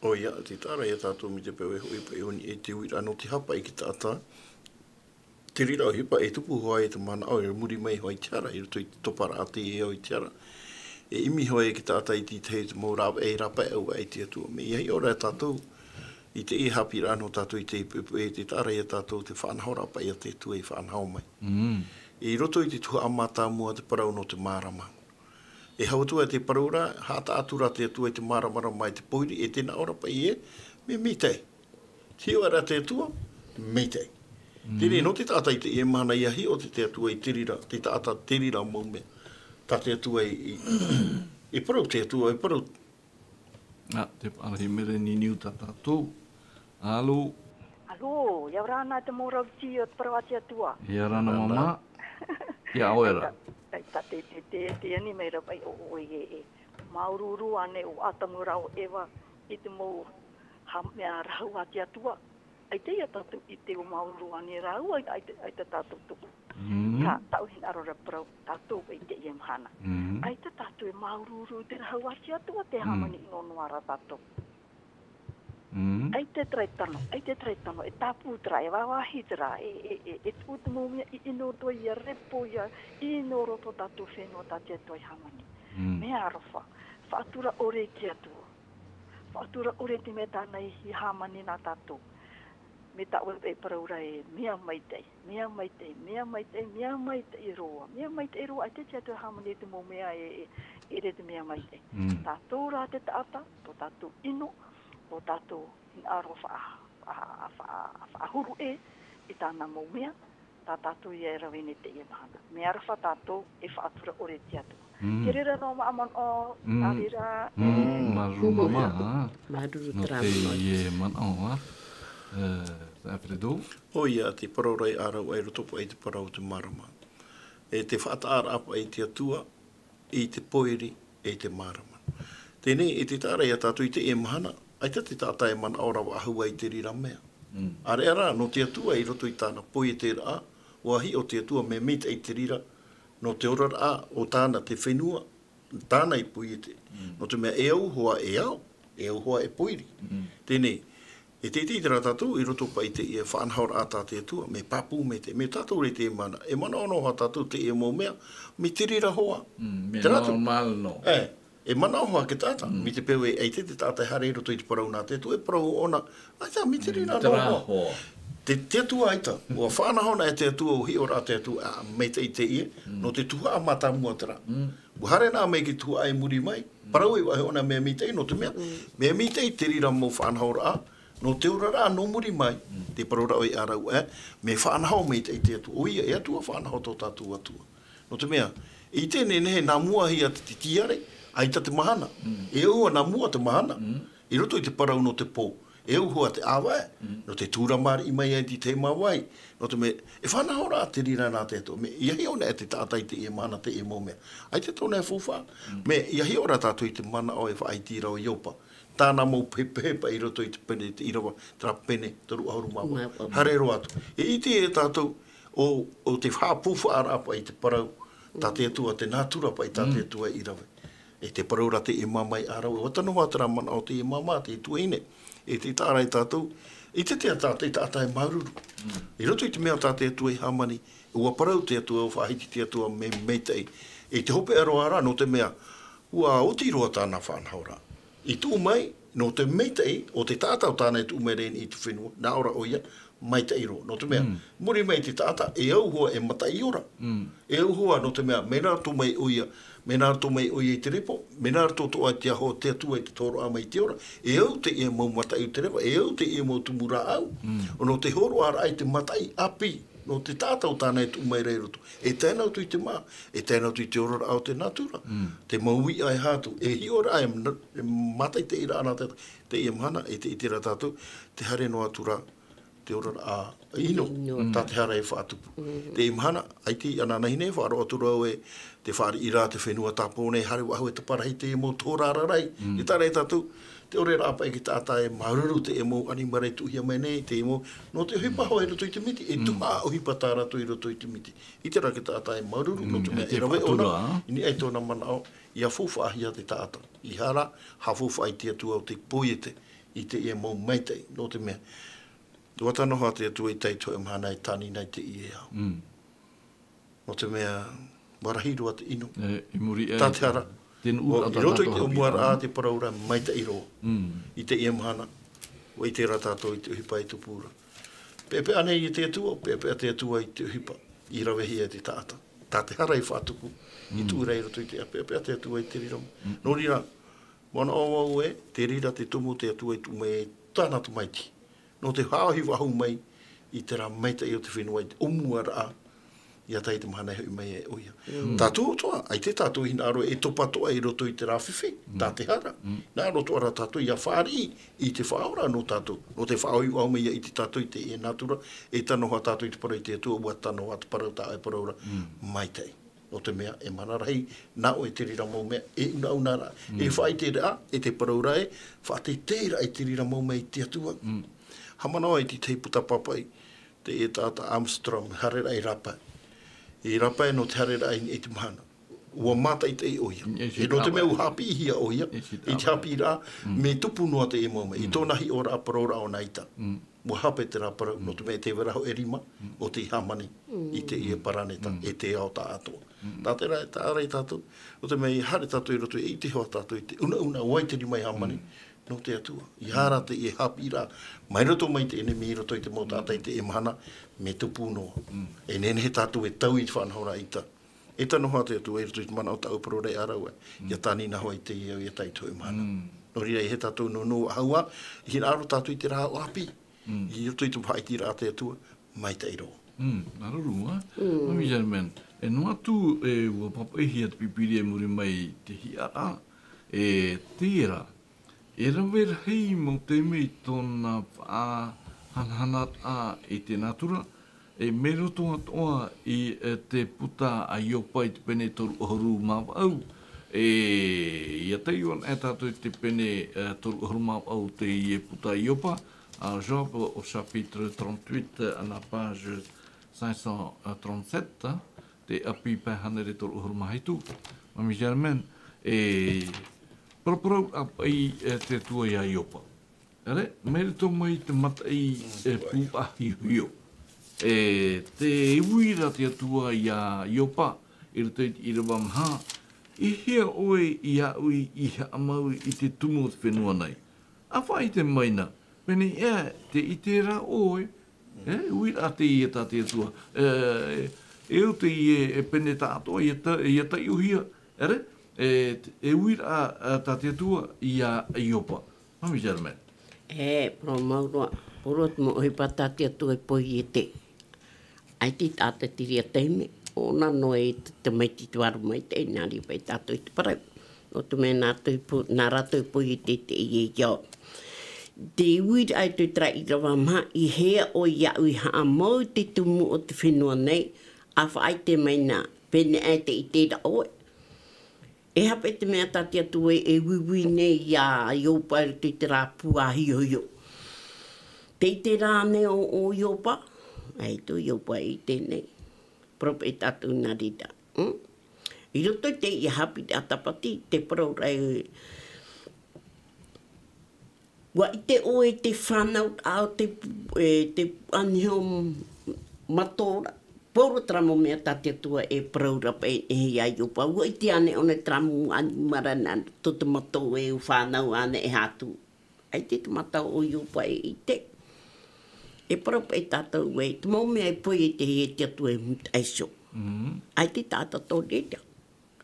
O ia, te tāra ia tātou mi te pewe hoi pa eoni e te uira no te hapa i ki tāta. Te rira o hipa e tupu hoa e te mana au e muri mai hoi tiara, i roto i te topara a te e hoi tiara. E imi hoi e ki tāta i te te mō rāwa e rapa au e te atua. Me ia hi ora e tātou i te e Haapiiraa no tātou i te pepe e te tāra ia tātou te whanahora pa ia te tua i whanahau mai. E roto i te tuha amata mua te parau no te marama. E hautua te paraura, hata atura te atua i te maramara mai te poiri, e tēnā ora pa i me mitei. Tio ara te atua, mitei. Tere, no te tātai te e mana ia hi o te atua i tirira, te tāta tirira maume. Tā te atua i parau te atua, i parau. Te parahi mere ni niu tātou. Alo. Alo, ia rana te mōrau ti o te parau te atua. Ia rana mama. Ia oera. Te ani mei rapai o e maururu ane o atamura o ewa i te mō mea rahau a te atua. Ai te ia tatu i te o maururu ane rahau ai te tatu tuku. Ka tau hin arora parau tatu i te ia mhana. Ai te tatu e maururu i te rahau a te atua te hamani i ngono ara tatu. Ai te traitano, e tapu tra, e wawahi tra, e tutu mumia i ino toi i a repo i ino roto tatu whenua ta te toi hamani. Mea arofa, whaatura ore te atua. Whaatura ore te me tāna i hamani nā tatu. Me tau e paraura e mea maitei i roa. Mea maitei i roa, ai te tua hamani e te mumia e re te mea maitei. Tātou rā te taata, tō tātou ino, o tātou aro whaahuru i tāna maumea, tā tātou i e rawene te ia mahana. Me arafa tātou e whaatura ore te atu. Te rera no maaman o, tā rera... Maru mama, Mardi no te ie man o, Alfredo. O ia, te paraurai arau ai rotopo ai te parau te marama. E te whaataara apa ai te atua, i te poiri, e te marama. Tēnei, e te tāra ia tātou i te e mahana, ai te tātai e mana ora wa ahua i te rira mea. Are ara, no te atua i roto i tāna poi e te raa, o ahi o te atua me mita i te rira, no te ora raa o tāna te whenua, tāna i poi e te. No te mea e au hoa e au, e au hoa e poiri. Tēnei, e te tira tātou i roto pa i te e whanhaura a tā te atua, me papu me te, me tātou re te e mana ono ha tātou te e mō mea, me te rira hoa. Me normal no. E mana hoa ke tāta, mi te pewe e te tātai hare roto i te parau nā te tu, e parau ona, ai tā, mi te rira no hoa. Te atua aita, ua whanahona e te atua o hi ora te atua mei te i te ie, no te tuha a mata mua tera. Ua hare nā mei ki tuha ai muri mai, parau i wahe ona mea mitei, no te mea mitei te rira mō whanahora a, no te ora rā no muri mai, te parau rau i arau me whanahau mei te i te atua, o ia e atua whanahau tō tātua atua. No te mea, i tēnei nehe nā mua hi a te tiare, ai te mahana. E ua nā mua te mahana. I roto i te parau no te pō. E uhua te awae. No te tūramari i mai ai te mawai. No te me, e whanahora te rira nā te ato. Me iahi ona e te tātai te e mana te e mō mea. Ai te tōna e fuwha. Me iahi ora tātou i te mana o e whaitira o iopa. Tāna mō pepepa i roto i te pene, te irawa, tra pene, taru auru mawa. Hare ro atu. E iti e tātou o te whāpuwha arapa i te parau. Tā te atua te nātura pa i tā te atua i rawe. E te paraura te e mamai arau, o tanu watara mana o te e mama, te tuine, e te tārai tātou, i te tātai tātai maururu. I roto i te mea tātai atua i hamani, ua parau te atua o whahiti te atua me meitei, e te hope aroara no te mea, ua oti roa tāna whanhaura. I tū mai, no te meitei, o te tātau tāna e tū mai reni i te whenua, nā ora o ia, mai te iro, no te mea. Muri mai te tāta, e au hoa e mata i ora. E au hoa, no te mea, mena tō mai uia, mena tō mai uia i te repo, mena tō tō ai te aho te atua i te tōro a mai te ora, e au te e mau mata i te repo, e au te e mau tumura au. O no te horo ara ai te mata i api, no te tātau tāna e tū mai reiroto. E tēnau tu i te mā, e tēnau tu i te ora au te natura. Te maui ai hātu, e hi ora ai mata i te ira ana te e mahana, e te itira tātou, te hare no atura, te ora a ino, tā te hara e whaatupu. Te imahana, ai ti ana nahi ne, whaaro atura au e te whaari ira te whenua tāpone, hare wahu e te parahi te emo tōrārarai, i tare tātou, te ore rāpa e ki tātā e maruru te emo animare tuhia mai nei, te emo, no te hipa hoa i roto i te miti, e tuha o hipa tā rato i roto i te miti. I te rake tātā e maruru, no te mea e rawe ona, ini ai tōna mana au, i a fufa ahia te tātā. I hara, ha fufa ai te atua o te poiete, i te e mau maitei, no te mea. Tua tano hoa te atua i teito e mahana e tani nei te i e au. No te mea, warahirua te ino. I muri e. Tāte hara. I roto i te umuara a te paraura maita i roa. I te i e mahana. O i te ratato i te uhipa i te pūra. Pepe ane i te atua, pepe a te atua i te uhipa. I rawehi e te tāta. Tāte hara i whātuku. I tu rei roto i te a pepe a te atua i te riramu. No rira, wana o au e, te rira te tumu te atua i tu me tāna tu maiti. No te hāhi wahu mai i te rā maita i o te whenua i te umuara a. Ia tai te mahana hui mai e oia. Tātou toa, ai te tātou hina aro e topa toa i roto i te rāwhiwhi, tā te hara. Nā roto ara tātou ia whaari i te whaora no tātou. No te whaoi wau mai i te tātou i te e nātura, e tanoha tātou i te parau i te atua, ua tanoha te parau tā e paraura, mai tei. No te mea e manarahi, nā o e te rira mau mea, e una unara. E whai te rea, e te paraura e, wha te teira e te rira mau mea i te atua. Hamanawa i te teiputa papai, te e tāta Armstrong, harera i rapai. I rapai no te harera i te mahana. Ua mata i te i oia. E no te mea u Haapiiraa oia. I te Haapiiraa, me tupu noa te e mauma. I tōnahi ora aparora o naita. Ua hape te raparau. No te mea te weraho e rima o te hamani. I te i e paraneta. E te ao tā atoa. Tā te rai, tā rei tātou. O te mea i hare tātou i roto i te hoa tātou i te una wai te rima i hamani. No te atua. I hara te i e Haapiiraa. Mai roto mai te ene mi roto i te mo tātai te e mahana. Me tupu noa. E nene he tātou e tau i te whanahora i ta. E tano hoa te atua e roto i te mana o tau parore arau e. Ia tāni na hoa i te iau i a taito e mana. No rira i he tātou no haua. I hina aro tātou i te rā o api. I roto i te pai ti rā te atua. Mai te iro. Naruru, Mami Jermen. E no atu e ua papaihi at pipiri e muri mai te hiara. E tēra. E rawer hei mo te mei tōna wha hanhanat a i te natura, e mero toa toa i te puta a iopa i te pene toru ohoru mawau, ia te iwan e tātou i te pene toru ohoru mawau te i puta a iopa, a Job au chapitre 38, à la page 537, te api pēhanere toru ohoru mahitu, Mami Germain, e proporau apai te tua i a iopa. Ere, mere tō mai te mata i pū ahi huio. Te uira te atua i a iopa, i rito i rawa mha, i hea oe i a ui i hea amau i te tumu o te whenua nei. A whai te maina, pene te i te ra oe, uira te i ta te atua. E o te i e pene ta atoa i a ta i uhia, ere, e uira ta te atua i a iopa. Mami Germain. Pro maurua, porot mo oi patati atu e poi e te. Ai ti tāta tiri a teime, o na no e te maiti tuaru mai te, nari pai tātou i te parau. O te mea nā rato i poi e te i e iau. Te uir ai tui tra i rawa maha, i hea o ia ui haa mau te tumu o te whenua nei, a whaai te mai nā, pene ai te i te ra oe. E hape te mea tati atu e wiwi nei ia iopa i te rā pua hiohio. Te te rā ne o iopa, ai tu iopa i tēnei. Prope tatu nā rita. I roto te i Haapiiraa Sabati, te paraurai. Wa i te oe te whanau au te anhio matora. Poro tramo mea tate tua e praurapa e hei ai upa. Ua i te ane o ne tramo marana to te matou e u whanau ane e hatu. Ai te matau o upa e te. E parapa e tātou e, te mau mea e poi e te hei te atu e mut aiso. Ai te tāta tō reda.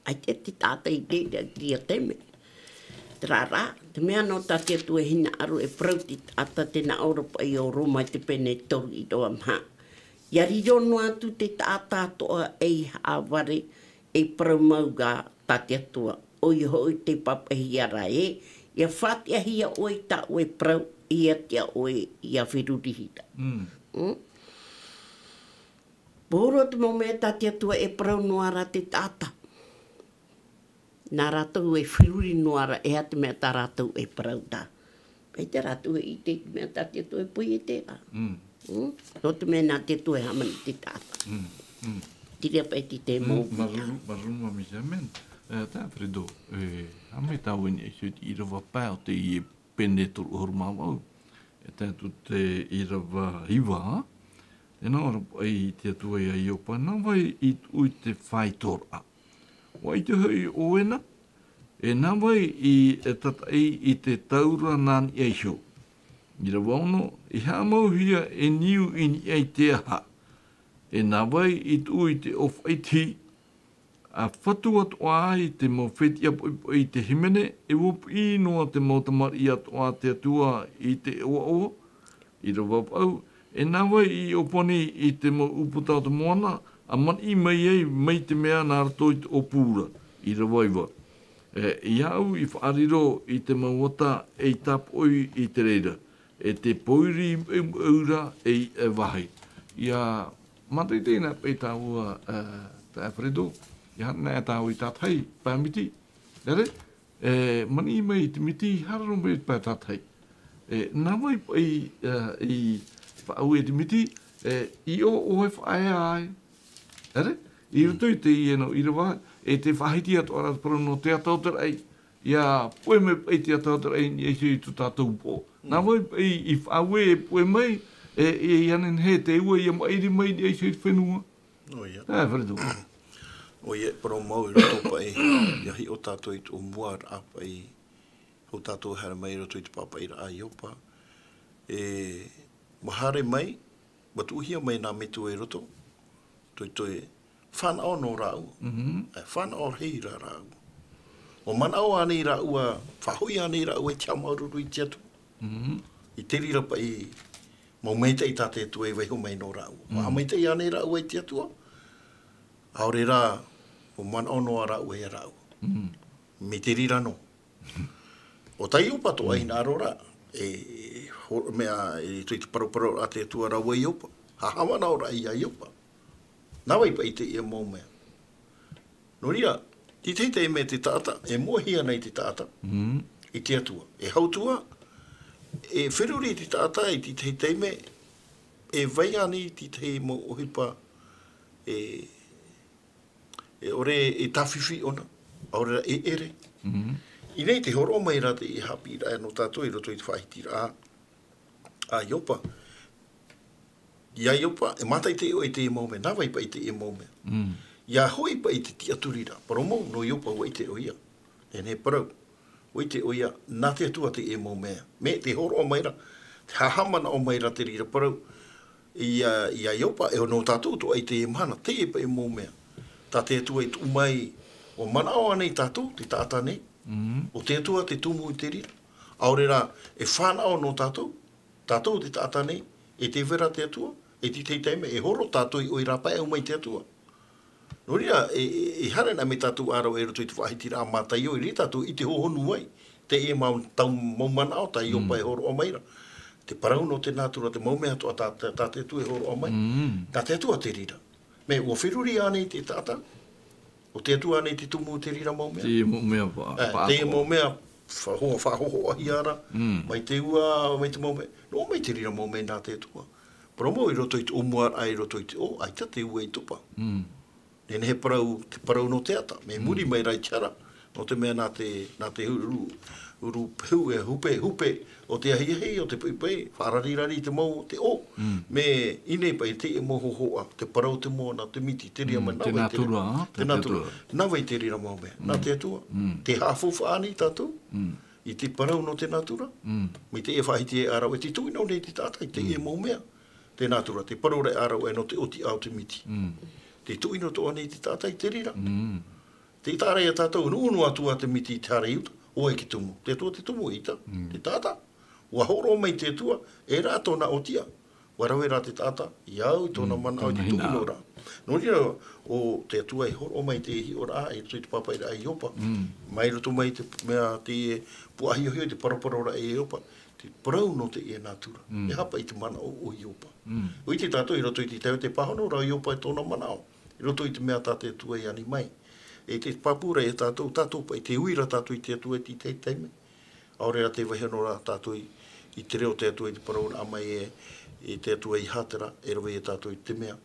Ai te tāta i reda ki a teme. Te rārā, te mea no tate atu e hina aru e prauti ata te na Europa i o Roma te pene toru i doa mha. Ia rirono atu te tātātoa e haware e praumauga tate atua. O i hoi te papahi ara e, Ia whatia hia oi ta oe prau, ia tia oe ia whirurihita. Pōro te mo mea tatia tua e prau noara te tata. Nā rātou e whiruri noara e hate mea tā rātou e prau tā. Pei te rātou e i te mea tatia tua e pui e te rā. Ro te mea nā te tua e hamani te tata. Tiria pei te mou. Marunga mi se men. Tā Fredo, ame tau eni e suti i rawa pāo te i e pene toru horu māwau. E tātu te i rawa hiwa, e nā rawa i te atua i a iopa, nā vai i ui te whaitora. Wai te hui oena, e nā vai i tatai i te taura nāni e hio. I rawa ono, i hāmau hia e niu ini ei te aha. E nā vai i ui te ofaiti, a whatu atu ai te mo wheti apu i te himene, e wopu i noa te mautamari atu a te atua i te oa, i rawa au, e nawa i oponi i te mo uputau te moana, a man i mai ei, mai te mea nā rato i te opura, i rawa iwa. I au i whaariro i te mauata e tapoi i te reira, e te poiri ura e wahi. Ia matai tēnā pei tāua tā Fredo, ia hana e tāu i tātai, pāmiti. Nere, mani mai te miti, hararo mai pā tātai. Nā mai i whaau e te miti, i o oe whaea ai. Nere, i roto i te ieno, i rawa, e te whahiti atu ara paro no te atautar ei. Ia poe me i te atautar ei, ni e sui tu tātou po. Nā mai i whaau e poe mai, i anen he te ua, i amairi mai, ni e sui whenua. Tā Fredo. O ie, pero mau i roto pa e, ia hi o tātou i tu o muar apa i, o tātou hara mai roto i te papa i ra a iopa. Mahare mai, watu uhia mai nā metu e roto, toi whanau no rau, whanau hei ra rau. O manau anei rau a, whahui anei rau e tia maururu i tia tu. I te rira pa i, mau meita i tāte tu e weho mai no rau. Ma meita i anei rau e tia tua. Aore rā, o mana ono a rau e a rau. Me te rira no. O tai upa to ai naro rā. Mea, i tui te paroparo a te tua rau e upa. Hahawana ora i a upa. Nawa i pa i te ia mō mea. No ria, ti te me te tāta, e mohia nei te tāta. I te atua. E hautua, e whiruri te tāta i ti te me, e vai ani ti te mo ohipa, ore e tawhiwhi ona, ore e ere. I nei te horo mai rate i Haapiiraa no tātou i roto i te whaitira a iopa. Ia iopa, e matai te o i te maume, nawa i pa i te maume. Ia hoi pa i te tiaturira, paro mou no iopa o i te oia. E ne parau, o i te oia, nā te atua te maume. Me te horo o maira, te hahamana o maira te rira parau. Ia iopa, e o no tātou to i te mana, te e pa maume. Tā te atua i tu mai, o mana o anei tātou, te tāta nei. O te atua te tumu i te rira. Aore rā, e whanau no tātou, tātou te tāta nei, e te vera te atua, e te teime, e horo tātou i oi rāpai au mai te atua. No ria, e harena me tātou ārau e roto i te whahitira a mātai o, i ri tātou i te hohonu ai, te e mau tau maumana o, tai o pai horo o maira. Te parau no te nātura, te maumea toa tā te atua e horo o mai. Tā te atua te rira. Me ua whiruri anei te tāta, o te atua anei te tumu te rira maumea. Te maumea pa. Te maumea whahoho ahi ara, mai te ua, mai te maumea. No mai te rira maumea nā te atua. Promo i roto i te omuar ai roto i te o, ai ta te ua i tupa. Nene he parau no te ata, me muri mai rai tiara, no te mea nā te uru hu e hupe, o te ahi o te pui, whararirari te mau te o, me ine pai te e moho hoa, te parau te moana, te miti, te ria mai Te nātura, te nātura. Nawai te rira mau mea, nā te atua, te hāwhuwha ani tātou, i te parau no te nātura, me te e whahiti e arau, e te tui no nei te tātai, te e mau mea, te nātura, te parau rei arau e no te oti au te miti. Te tui no to anei te tātai, te rira. Te tārai a tātou, unu atua te miti te hare iuta, o e ki tumu. Te atua te tumu ita, te tāta. Ua horo mai te atua, e rā tōna otia. Ua rau e rā te tāta, iau tōna mana au te tumu no rā. No ria o te atua I horo mai te hi ora e tui te papa ira I opa. Mai roto mai te mea te puahi o hio te paraparora e opa. Te parau no te e natura. E hapa I te mana o I opa. O I te tātou I roto I te tau te pahono rau I opa e tōna manao. I roto I te mea tāte atua I ani mai. E te papura e tātou pa I te uira tātou I te atua I te teime. Aorea te wahianora tātou I te reo te atua I te paraura amai e te atua I hatera, e rawe e tātou I te mea.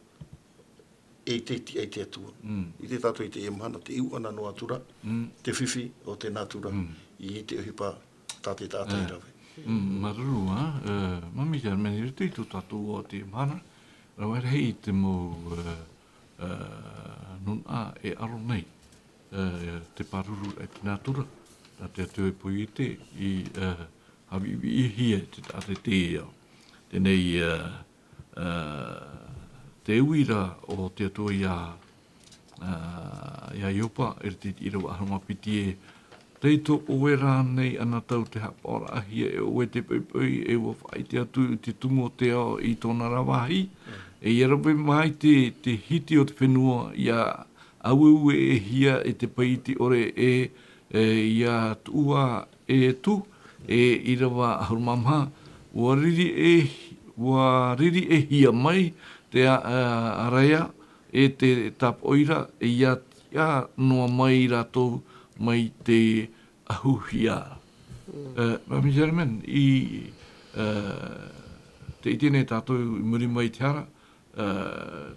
E te te atua. I te tātou I te mana, te iu ana no atura, te whiwhi o te natura, I te uhipa tāte tātai rawe. Maruru, mami kia meni ritu I tu tātou o te mana, rawe hei te mō nuna e aro nei, te paruru e te natura, a te atua e pui I te, I hawiwi I hia te tāte te au. Tenei te uira o te atua ia iopa, e te ira aharama piti e teito o e rānei ana tau te hapora ahia e o e te peipei e ua whai te atu te tumo te ao I tōna rawahi. E iarape mai te hiti o te whenua ia auau e hia e te peiti ore ia tua e tu e irawa ahurumamha ua riri e hia mai te araya e te tapoira e ia noa mai ratou mai te ahuhia. Mami Jerman, I te itene tātou I muri mai te ara,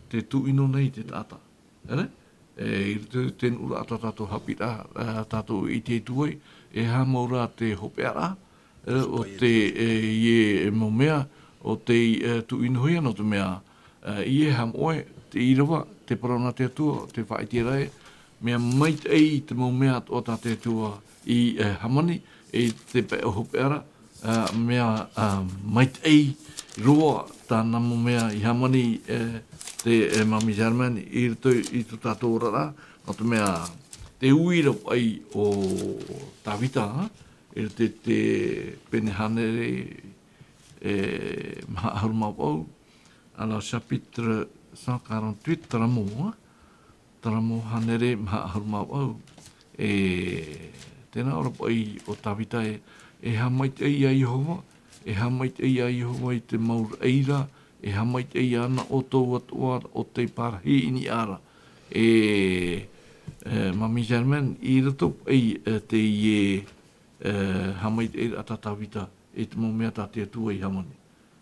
te tuino nei te tata. I te ura ata tātou Haapiiraa, tātou I te tuai, e ha maura te hopeara, o te ie e momea, o te tuinohia no te mea, I e ham oe, te irawa, te parona te atua, te whaitierae, mea mait ei te momea o ta te atua I hamani, e te pe o hopeara, mea mait ei roa tāna momea I hamani te mami German I tu tātou rara, no te mea te uira pai o tawita, e te penehanere maha haruma pau, alors chapitre 148, taramo hanere maha haruma pau, e tēnā ora pai o tawita e hamait ei a Ihowa, e hamait ei a Ihowa I te maur eira, e hamait ei ana o tō atua o te parahi ini ara. Mami German, I rato ei te ie hamait ei a tatawita e te momea tā te atua I hamani.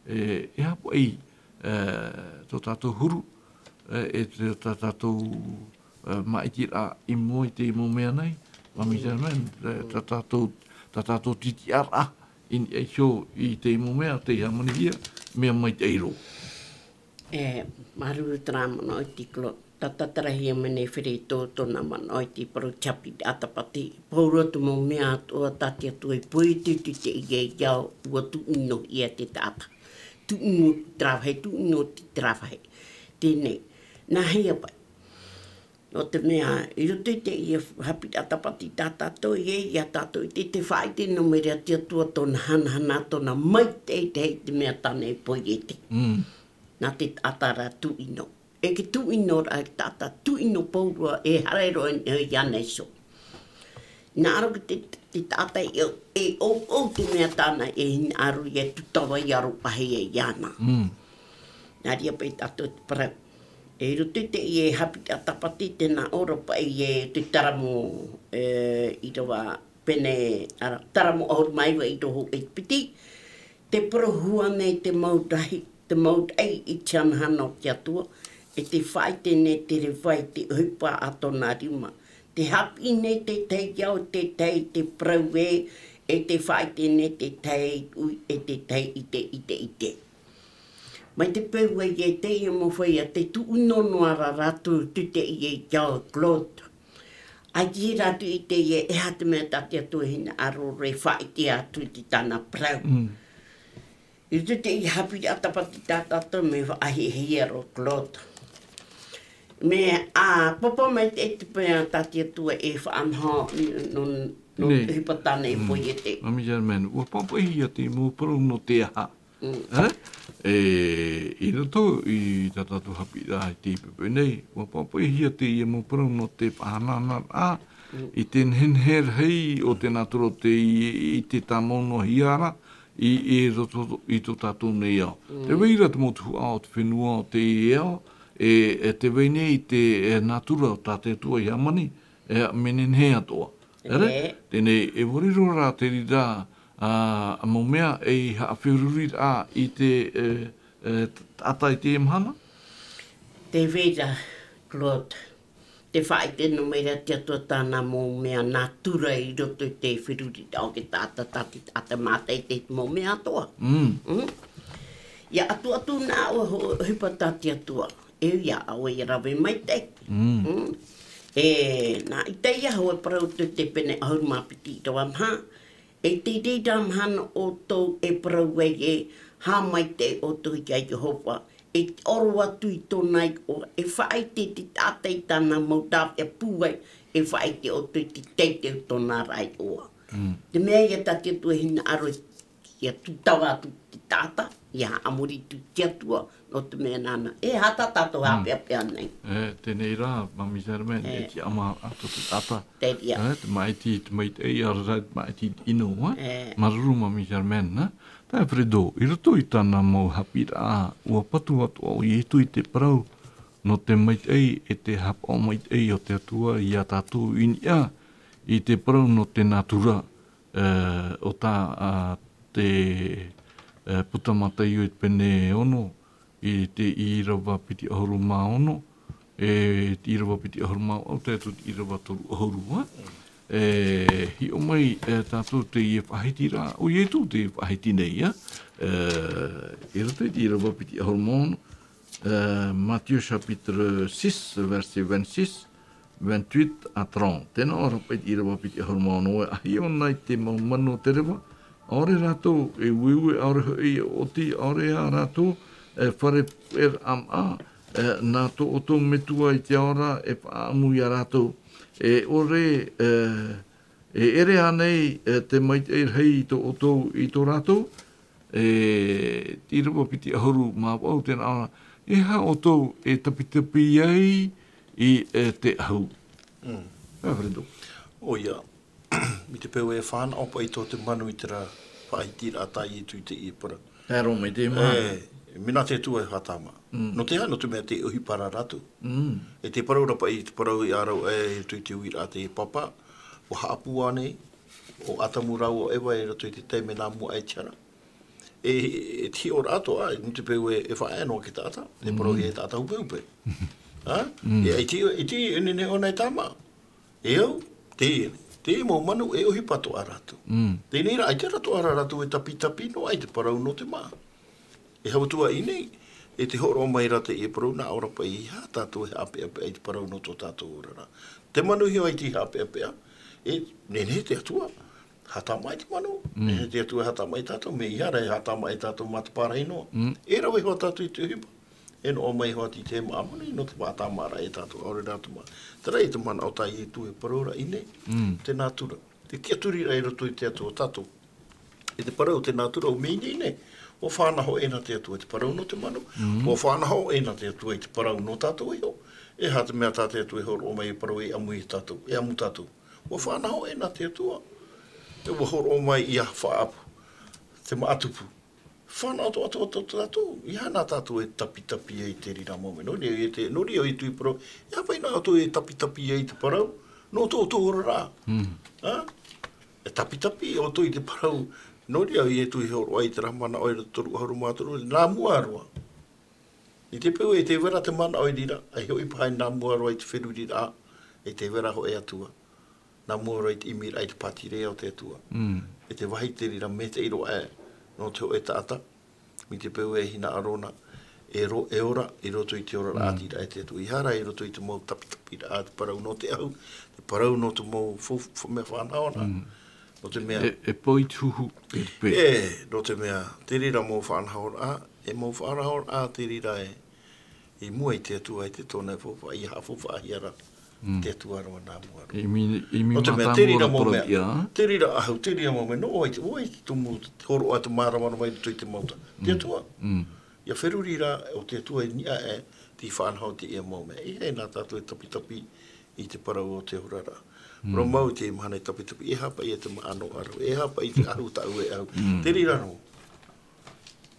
E hapo ei tō tātou huru, e tō tātou maitira I moi te momea nei, Mami German, tā tātou titi ara in e hio I te momea te hamani hia, mea mai te eiro. Maruru tramana o tiklo, tatatarahi mene whiri tōna mana o ti paru chapi atapati. Paurotu mo mea atua tati atua I pui tutu te ie iau ua tuino ia te tata. Tuino trawhai, tuino te trawhai. Tēnei, nā hea pai. O te mea, I roto te ia hapi atapati tātātou ia tātou I te whai te numere a te atua tōna hanahana tōna mai te hei te mea tāne poi e te. Nā te atara tuino. E ke tuino ra ke tata tuino paurua e harero e ianei so. Nā aru te tata e o te mea tāna e hin aru e tutawa I aru pahi e iana. Nā ria pai tātou te parau. E roto te I hapi atapati tēnā ora pai e te taramo I rawa pene, taramo aur maiwa I toho e piti. Te prohua nei te mautahi, te mautai I tianahana o te atua, e te whai tēne te rewhai te uhipa ato nā rima. Te hapi nei te tei iau te tei te praue, e te whai tēne te tei ui e te tei ite. Mai te peua I te ia mo whaia, te tuunonoara ratu tu te ia I iau Claude. A i ratu I te ia e hata mea tati atu hina aro re whai te atu ti tāna prau. I tu te ia hapi atapati tātata me ahi hea ro Claude. Me papa mai te pēa tati atu e whaanha no hipatane I poi e te. Mami German, ua papa ia te mūparu no te aha. I roto I tatatu Haapiiraa I te pepe nei, wa papa I hia te ia mo parau no te pahanana a, I te nhenher hei o te naturo te I te tamono hiara, I roto I to tatu nei au. Te weira te motu au te whenua o te iao, te weine I te natura o tate tua I amani, menen he atoa. Tēnei, wariru rā te rira, a mo mea e haawhiururi a I te tata I te mhana? Te vera, Claude, te whae te numera te atua tāna mo mea natura I roto I te whiruri au ke tata tati tata mata I te mo mea atoa. Ia atu nā o hipa tati atua, ia au I rawe mai te. Nā I te ia hoa parau te pene ahuru mapiti I rawa mha. E te reira mhana o tau e parau e hā mai te o tui kia Jehova. E oro atu I tōnai o e whae te tātai tāna mautau e pūai e whae te o tui te teite o tōna rai oa. Te mea ia tati atua hina aro ia tutawa atu te tāta, ia amuri tu te atua no te mea nana. E hata tātou hapea nei. Tēnei rā, mami Sherman, e ti ama atu te tata. Te ria. Te maiti, te maiti e ara maiti ino, maruru mami Sherman, tā e Fredo, I roto I tāna mau Haapiiraa, ua patu atu au I etu I te parau, no te maiti e te hapa o maiti o te atua I a tātou inia, I te parau no te natura, o tā te putamata I o pene ono, I te irawa piti ahuru mā ono, te irawa piti ahuru mā au te atu te irawa toru ahuru, hi o mai tātou te I whahiti rā, o I etu te whahiti nei, I roto te irawa piti ahuru mā ono, Matthieu chapitre 6, verset 26, 28 à 30. Tēnā ora pai te irawa piti ahuru mā ono, ahi o nai te maumano te rewa, aore rātou, e ueue aore hoi o ti aore a rātou, whare a, nā tō o tō metua I te aora, e whaamu I a rātou, e ore, e ere anei te maite hei tō o tō I tō rātou, irawa piti ahuru mā wau tēnā aora, e ha o tō e tapitapi ai I te ahu. Fredo. O ia, mi te peo e whāna opa I tō te manu I te rā whaitira atai I tu I te iepara. Hero me te mā. Mina te tua e hatama. No te hano te mea te uhi para ratu. E te parau rapa I te parau I arau e tui te uira te papa, o haapu anei, o atamu rau o ewa e rato I te teime nā mua e tiara. E ti o rato a, no te peu e whaeno ki tata, te parau I e tata upeupe. E ti nene ona e tama. E au, te mo manu e uhi pato a ratu. Te neira, ai te rato ara ratu e tapi no ai te parau no te maa. E hautua I nei, e te horo mai rata I e parau nā ora pa I ha tātou e hape ai te parau no tō tātou ora rā. Te manu hi ai te hape e nene te atua, hata mai te manu, nene te atua hata mai tātou, me I hara e hata mai tātou matapara inoa. E rawe hoa tātou I te hipa, e no o mai hoa ti te maamani, no te wātā mara e tātou, aure rātu maa. Tera I te mana o tai e tu e parau ra I nei, te nātura. Te kiaturi rai roto I te atua tātou. E te parau te nātura o mei nei, o whānaho e na te atua te parau no te manu, o whānaho e na te atua I te parau no tātou e ho, e hata mea tā te atua e horo o mai e parau e amu I tātou, e amu tātou. O whānaho e na te atua, e o horo o mai I a whaapu, te maatupu. Whānaho atu tātou, I hana tātou e tapi e te rira mome, nori o I tui parau, ia pai nā atu e tapi e te parau, no tō ora rā. E tapi o tui te parau, nori au I e tui horo ai te ramana oi toru haru māturu, nā mua arua. I te peu e te vera te mana oi rira, ai hoi pai nā mua arua I te wheru rira, e te vera ho e atua. Nā mua arua I te imira ai te patirea o te atua. E te wahi te rira me te iro e, no te ho e tata, mi te peu e hina arona, e ora, I roto I te ora rātira e te atua. I hara I roto I te mau tapi rā, te parau no te au, te parau no te mau me whanaona. No te mea... E poi tuhu e pe. No te mea, te rira mō whanahor a, e mō whanahor a te rira e mua I te atua I te tōna e fofa, I ha fofa ahi ara. te atua roa nā mua. I mi O te mea, mata te rira mora mo pora mea, ia. te rira ahau, te rira mo mea, no oi te tumu, te horo atu māramana mai tui te mauta. Te atua. Ia wherurira o te atua e nia e ti whanhau te ia mo mea. I hei nā tātou e tapi i te parau o te horara. Ro mau te mahana i tapi, e hapa i te maano aru, e hapa i te ahu tau e au. Te rira no.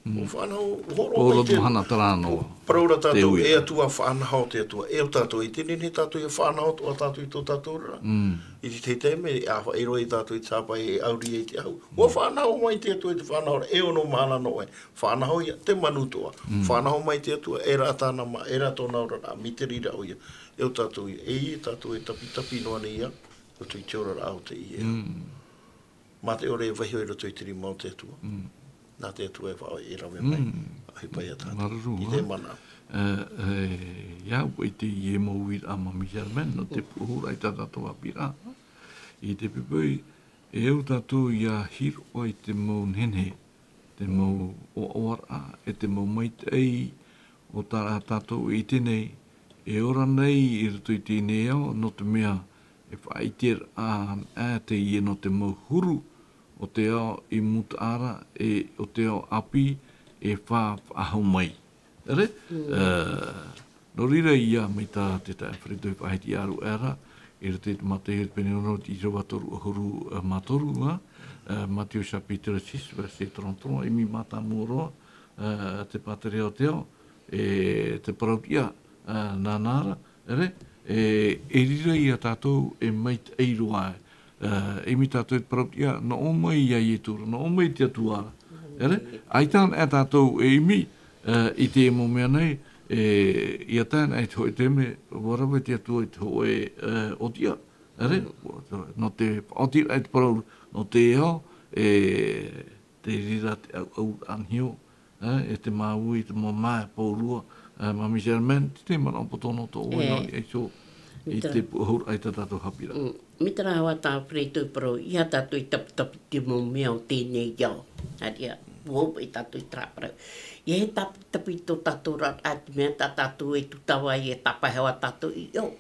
O whanau, horo mai te... Oro mahana taranoa. Paraura tātou e atua whanau te atua. E o tātou i tēnei ne tātou e whanau o tātou i tō tātou rara. I te teme, e awha e roi tātou i tāpai e auri e te au. O whanau mai te atua i te whanau, e ono mahana no e. Whanau ia, te manutoa. Whanau mai te atua, e rā tāna ma, e rā tōna rara, mi te rira o ia. E o tātou i, e tātou e tapi noa ni ia, o tui te ora rā o te i e. Mā te ore e wahi o i roto i tiri mau te atua. Nā te atua e whao e rawe mai, a hipai a tātou. Mararu, I te mana. Iau i te ie mauir a mami Germain, no te puhura i tātou Haapiiraa. I te pipui, e au tātou i a hiro i te mau nene, te mau o oara, e te mau maitei, o tātou i tenei, e ora nei i rutu i tēnei au, no te mea, e whaitir a te ie no te mau huru, o te ao i muta ara, o te ao api, e whaahau mai. Ere? No rira ia mai tā te tae wharetoi whahiti aru era, e re te mate he pene ono i rawa toru ahuru matoru, Matthew chapitre 6, verset 33, e mi mata mōroa, te patere o te ao, e te parautia nānara, ere? E rira ia tātou e mait eiroa e mi tātou e parautia, no o mai ia i e tūra, no o mai te atuara. Ere? Aitan e tātou e imi, i te emo mea nei, ia tāna e toi teme, warawe te atua i te hoe o tia. Ere? No te otira e te parau, no te eo, te rira te au anhio, e te māui, te mamā, paurua, mami Germain, te mana o potono tō oi no i eiso, i te puhur ai tā tātou Haapiiraa. Mitra hawa tā whreitoi pro, ia tātou i tapi te mo mea o tēnei iau. Haria, wop i tātou i trāparau. Ia he tapi tō tātou rat ati mea tā tātou e tutawa i e tapai hawa tātou i iau.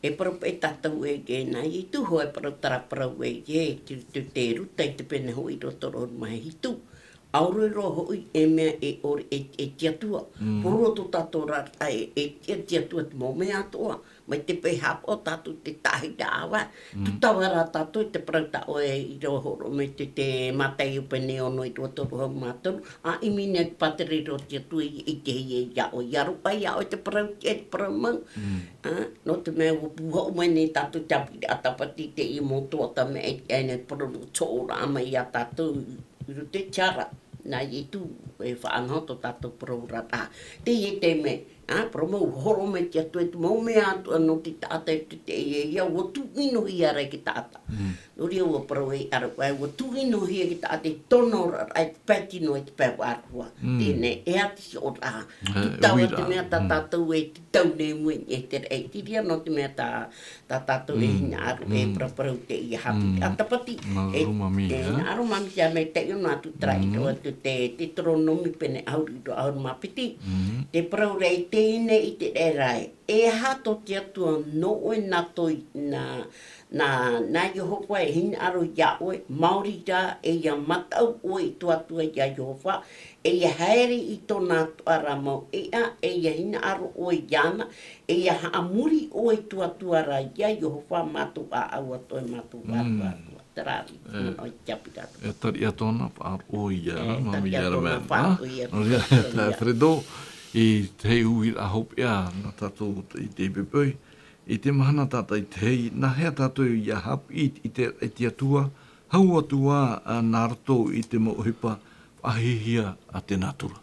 E parau e tātou e gēnā, i tuho e parau trāparau e ie, te ruta i te pene hoi rotoro mai hitu. Auroi roho ui e mea e ori e tiatua. Poro tō tātou rat e tiatua te mo mea toa. Mai te pei hapo tātou te tahi tā awa. Tu tawara tātou te parauta o e i rohoro me te matai upene ono i rotoru hau mātoru. A imine te patere roti atu i te hei e ia o iaru ai a o te parauti e te parau mau. No te mea wapuha o mene tātou te Haapiiraa Sabati te i motoa ta me e ene parau tōra ama i a tātou i rote tiara. Nā i tu e whaanhoto tātou parau rata. Te i te me. Promo horo me te atu e tu mau mea atu anō te tāta e te e ia ua tuino hi ara ki tāta. Nori ua parau e ara wai ua tuino hi ki tāta e tono ai te patino e te pēwa arua. Tēne e ati si o rā. Tu tau te mea tā tātou e te tau ne mui e te rei. Tiria no te mea tā tātou e hina aru e parau te i Haapiiraa Sabati. E aru mami sia me te ino atu trai roa te tronomi pene auriro auru mapiti. Te parau rei tēne i te rerai, e hato te atua no e natoi na Jehova e hina aro ia oe, Māori rā e ia matau oe i tuatua ia Jehova, e ia haere i tōna tuara mau ea, e ia hina aro oe iana, e ia haamuri oe i tuatua rā ia Jehova matu a aua toi matu a Tarari, oi te Haapiiraa. E tari a tōna whaar o ia, mami Germain. Ia, Fredo, i te ui a hopea na tātou i te pepoi, i te mahana tātou i te hei, na hea tātou i a hapi i te atua, hau atua nā rato i te mohipa, ahihia a te natura.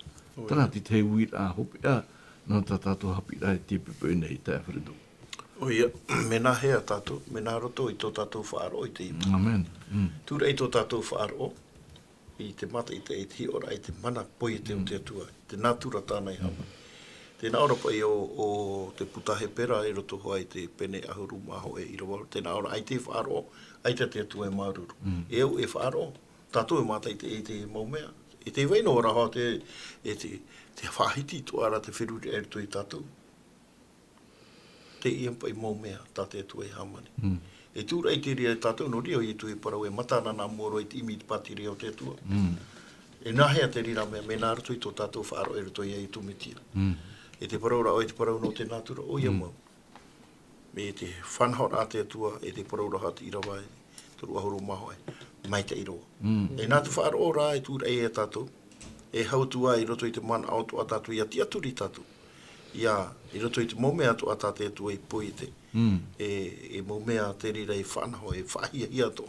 Tara ti te ui a hopea na tātou Haapiiraa i te pepoi nei te Fredo. O ia, me nā hea tātou, me nā roto i tō tātou whaaro i te ipa. Amen. Tūra i tō tātou whaaro, i te mata i te eti ora, i te mana poi te o te atua, te natura tāna i hawa. Tēnā ora pai o te putahe pera e roto hoa i te pene ahuru maho e irawaru. Tēnā ora ai te whaaro, ai te atua e maururu. E au e whaaro, tātou e mata i te eti mau mea. I te weino ora hoa te whahiti tuara te whiruri e rito i tātou. te ia pa i mō mea, tate tu e hamani. E tūra i te ria tātou no rio i tu e parau e matana nā moro i te imi pati ria o te tua. E nahea te rira mea, me nā rutu i tō tātou whaaro e ruto ia i tumitia. E te parau rao e te parau no te nātura, o ia mau. Me te whanhot a te tua, e te parau raha te irawa e turu ahuru maho e, mai te iroa. E nā tu whaaro o rā e tūra e tātou, e hautua i roto i te mana auto a tātou i ati aturi tātou. Ia, i roto i te momea tu a tātou tua i pui te. E momea te rira i whanaho, e whahia hi ato.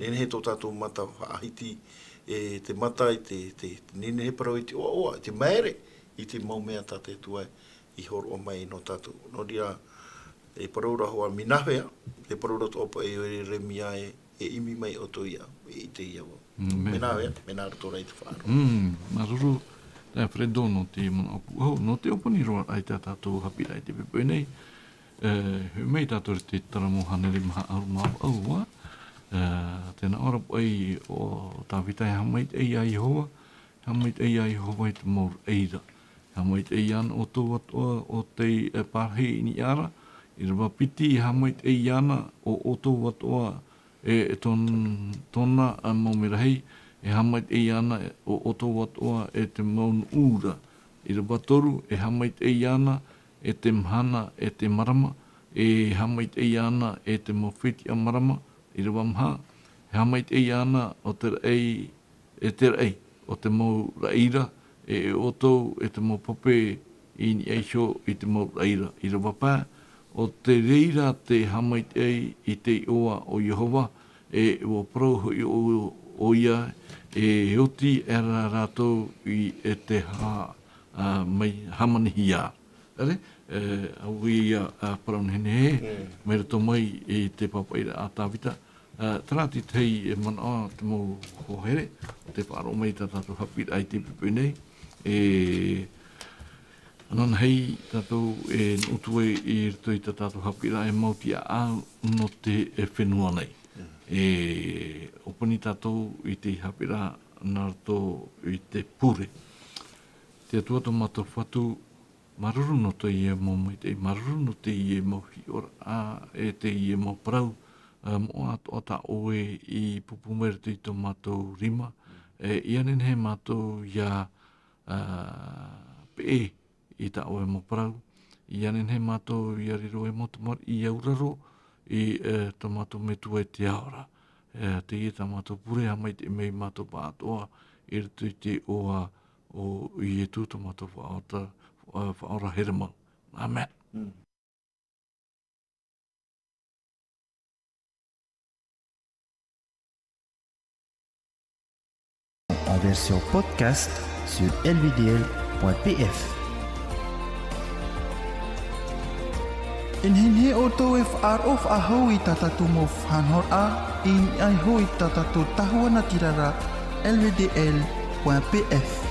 Nene he tō tātou mata whaahiti, e te mata i te nene he parau i te oa, i te maere, i te momea tātou tua i horo o mai no tātou. No ria, e parau rahoa minahea, te parau rato opa e re mia e imi mai o to ia, i te ia wa. Menahea, menahea rato rei te whaaro. Maruru, te Fredo no te mana opu. No te opani roa ai te tātou Haapiiraa i te pepe nei. Mei tātou te taramo hanere maha au mau au wa. Tēnā ora ai o tāwitai hamait ei ai hoa. Hamait ei ai hoa i te maur eira. Hamait ei ana o tō atua o te Partage ini ara. I rawa piti hamait ei ana o tō atua e tōna maumirahi. E hamait ei ana o tō atua e te maunu ura. I rawa toru e hamait ei ana e te mhana e te marama. E hamait ei ana e te mawhiti a marama. I rawa mha. E hamait ei ana o te rei, e te rei, o te mau raira. E o tō e te mau pape i ni eisho i te mau raira. I rawa pā. O te reira te hamait ei i te oa o Jehova. E o proho i o ia. E oti e rātou i e te mai hamanihia. Ere? Au ia paraunhene he. Mai rato mai i te papaira a tāwita. Trāti tei e mana te mau hohere. Te whaaro mai tātou Haapiiraa i te pepe nei. Anan hei tātou e utue i rito i tātou Haapiiraa e mauti a au no te whenua nei. Opani tātou i te Haapiiraa nā rato i te pure. Te atua tō mātou whatu maruru no te ie mō mai te maruru no te ie mō hi ora e te ie mō parau mo ato ata oe i pupumere te i tō mātou rima. Ia nen he mātou ia pe i ta oe mō parau. Ia nen he mātou ia riro e mō tamar i auraro i tō mātou metu e te aora. Te ie tā mātou pure ha mai te mei mātou pātoa i rito i te oa o i e tū tō mātou whaora here mau. Amen. En version podcast sur lvdl.pf. In hinhe o tō e whaarof a hou i tatatu mo whanhor a in ai hou i tatatu tahua na tirara lvdl.pf.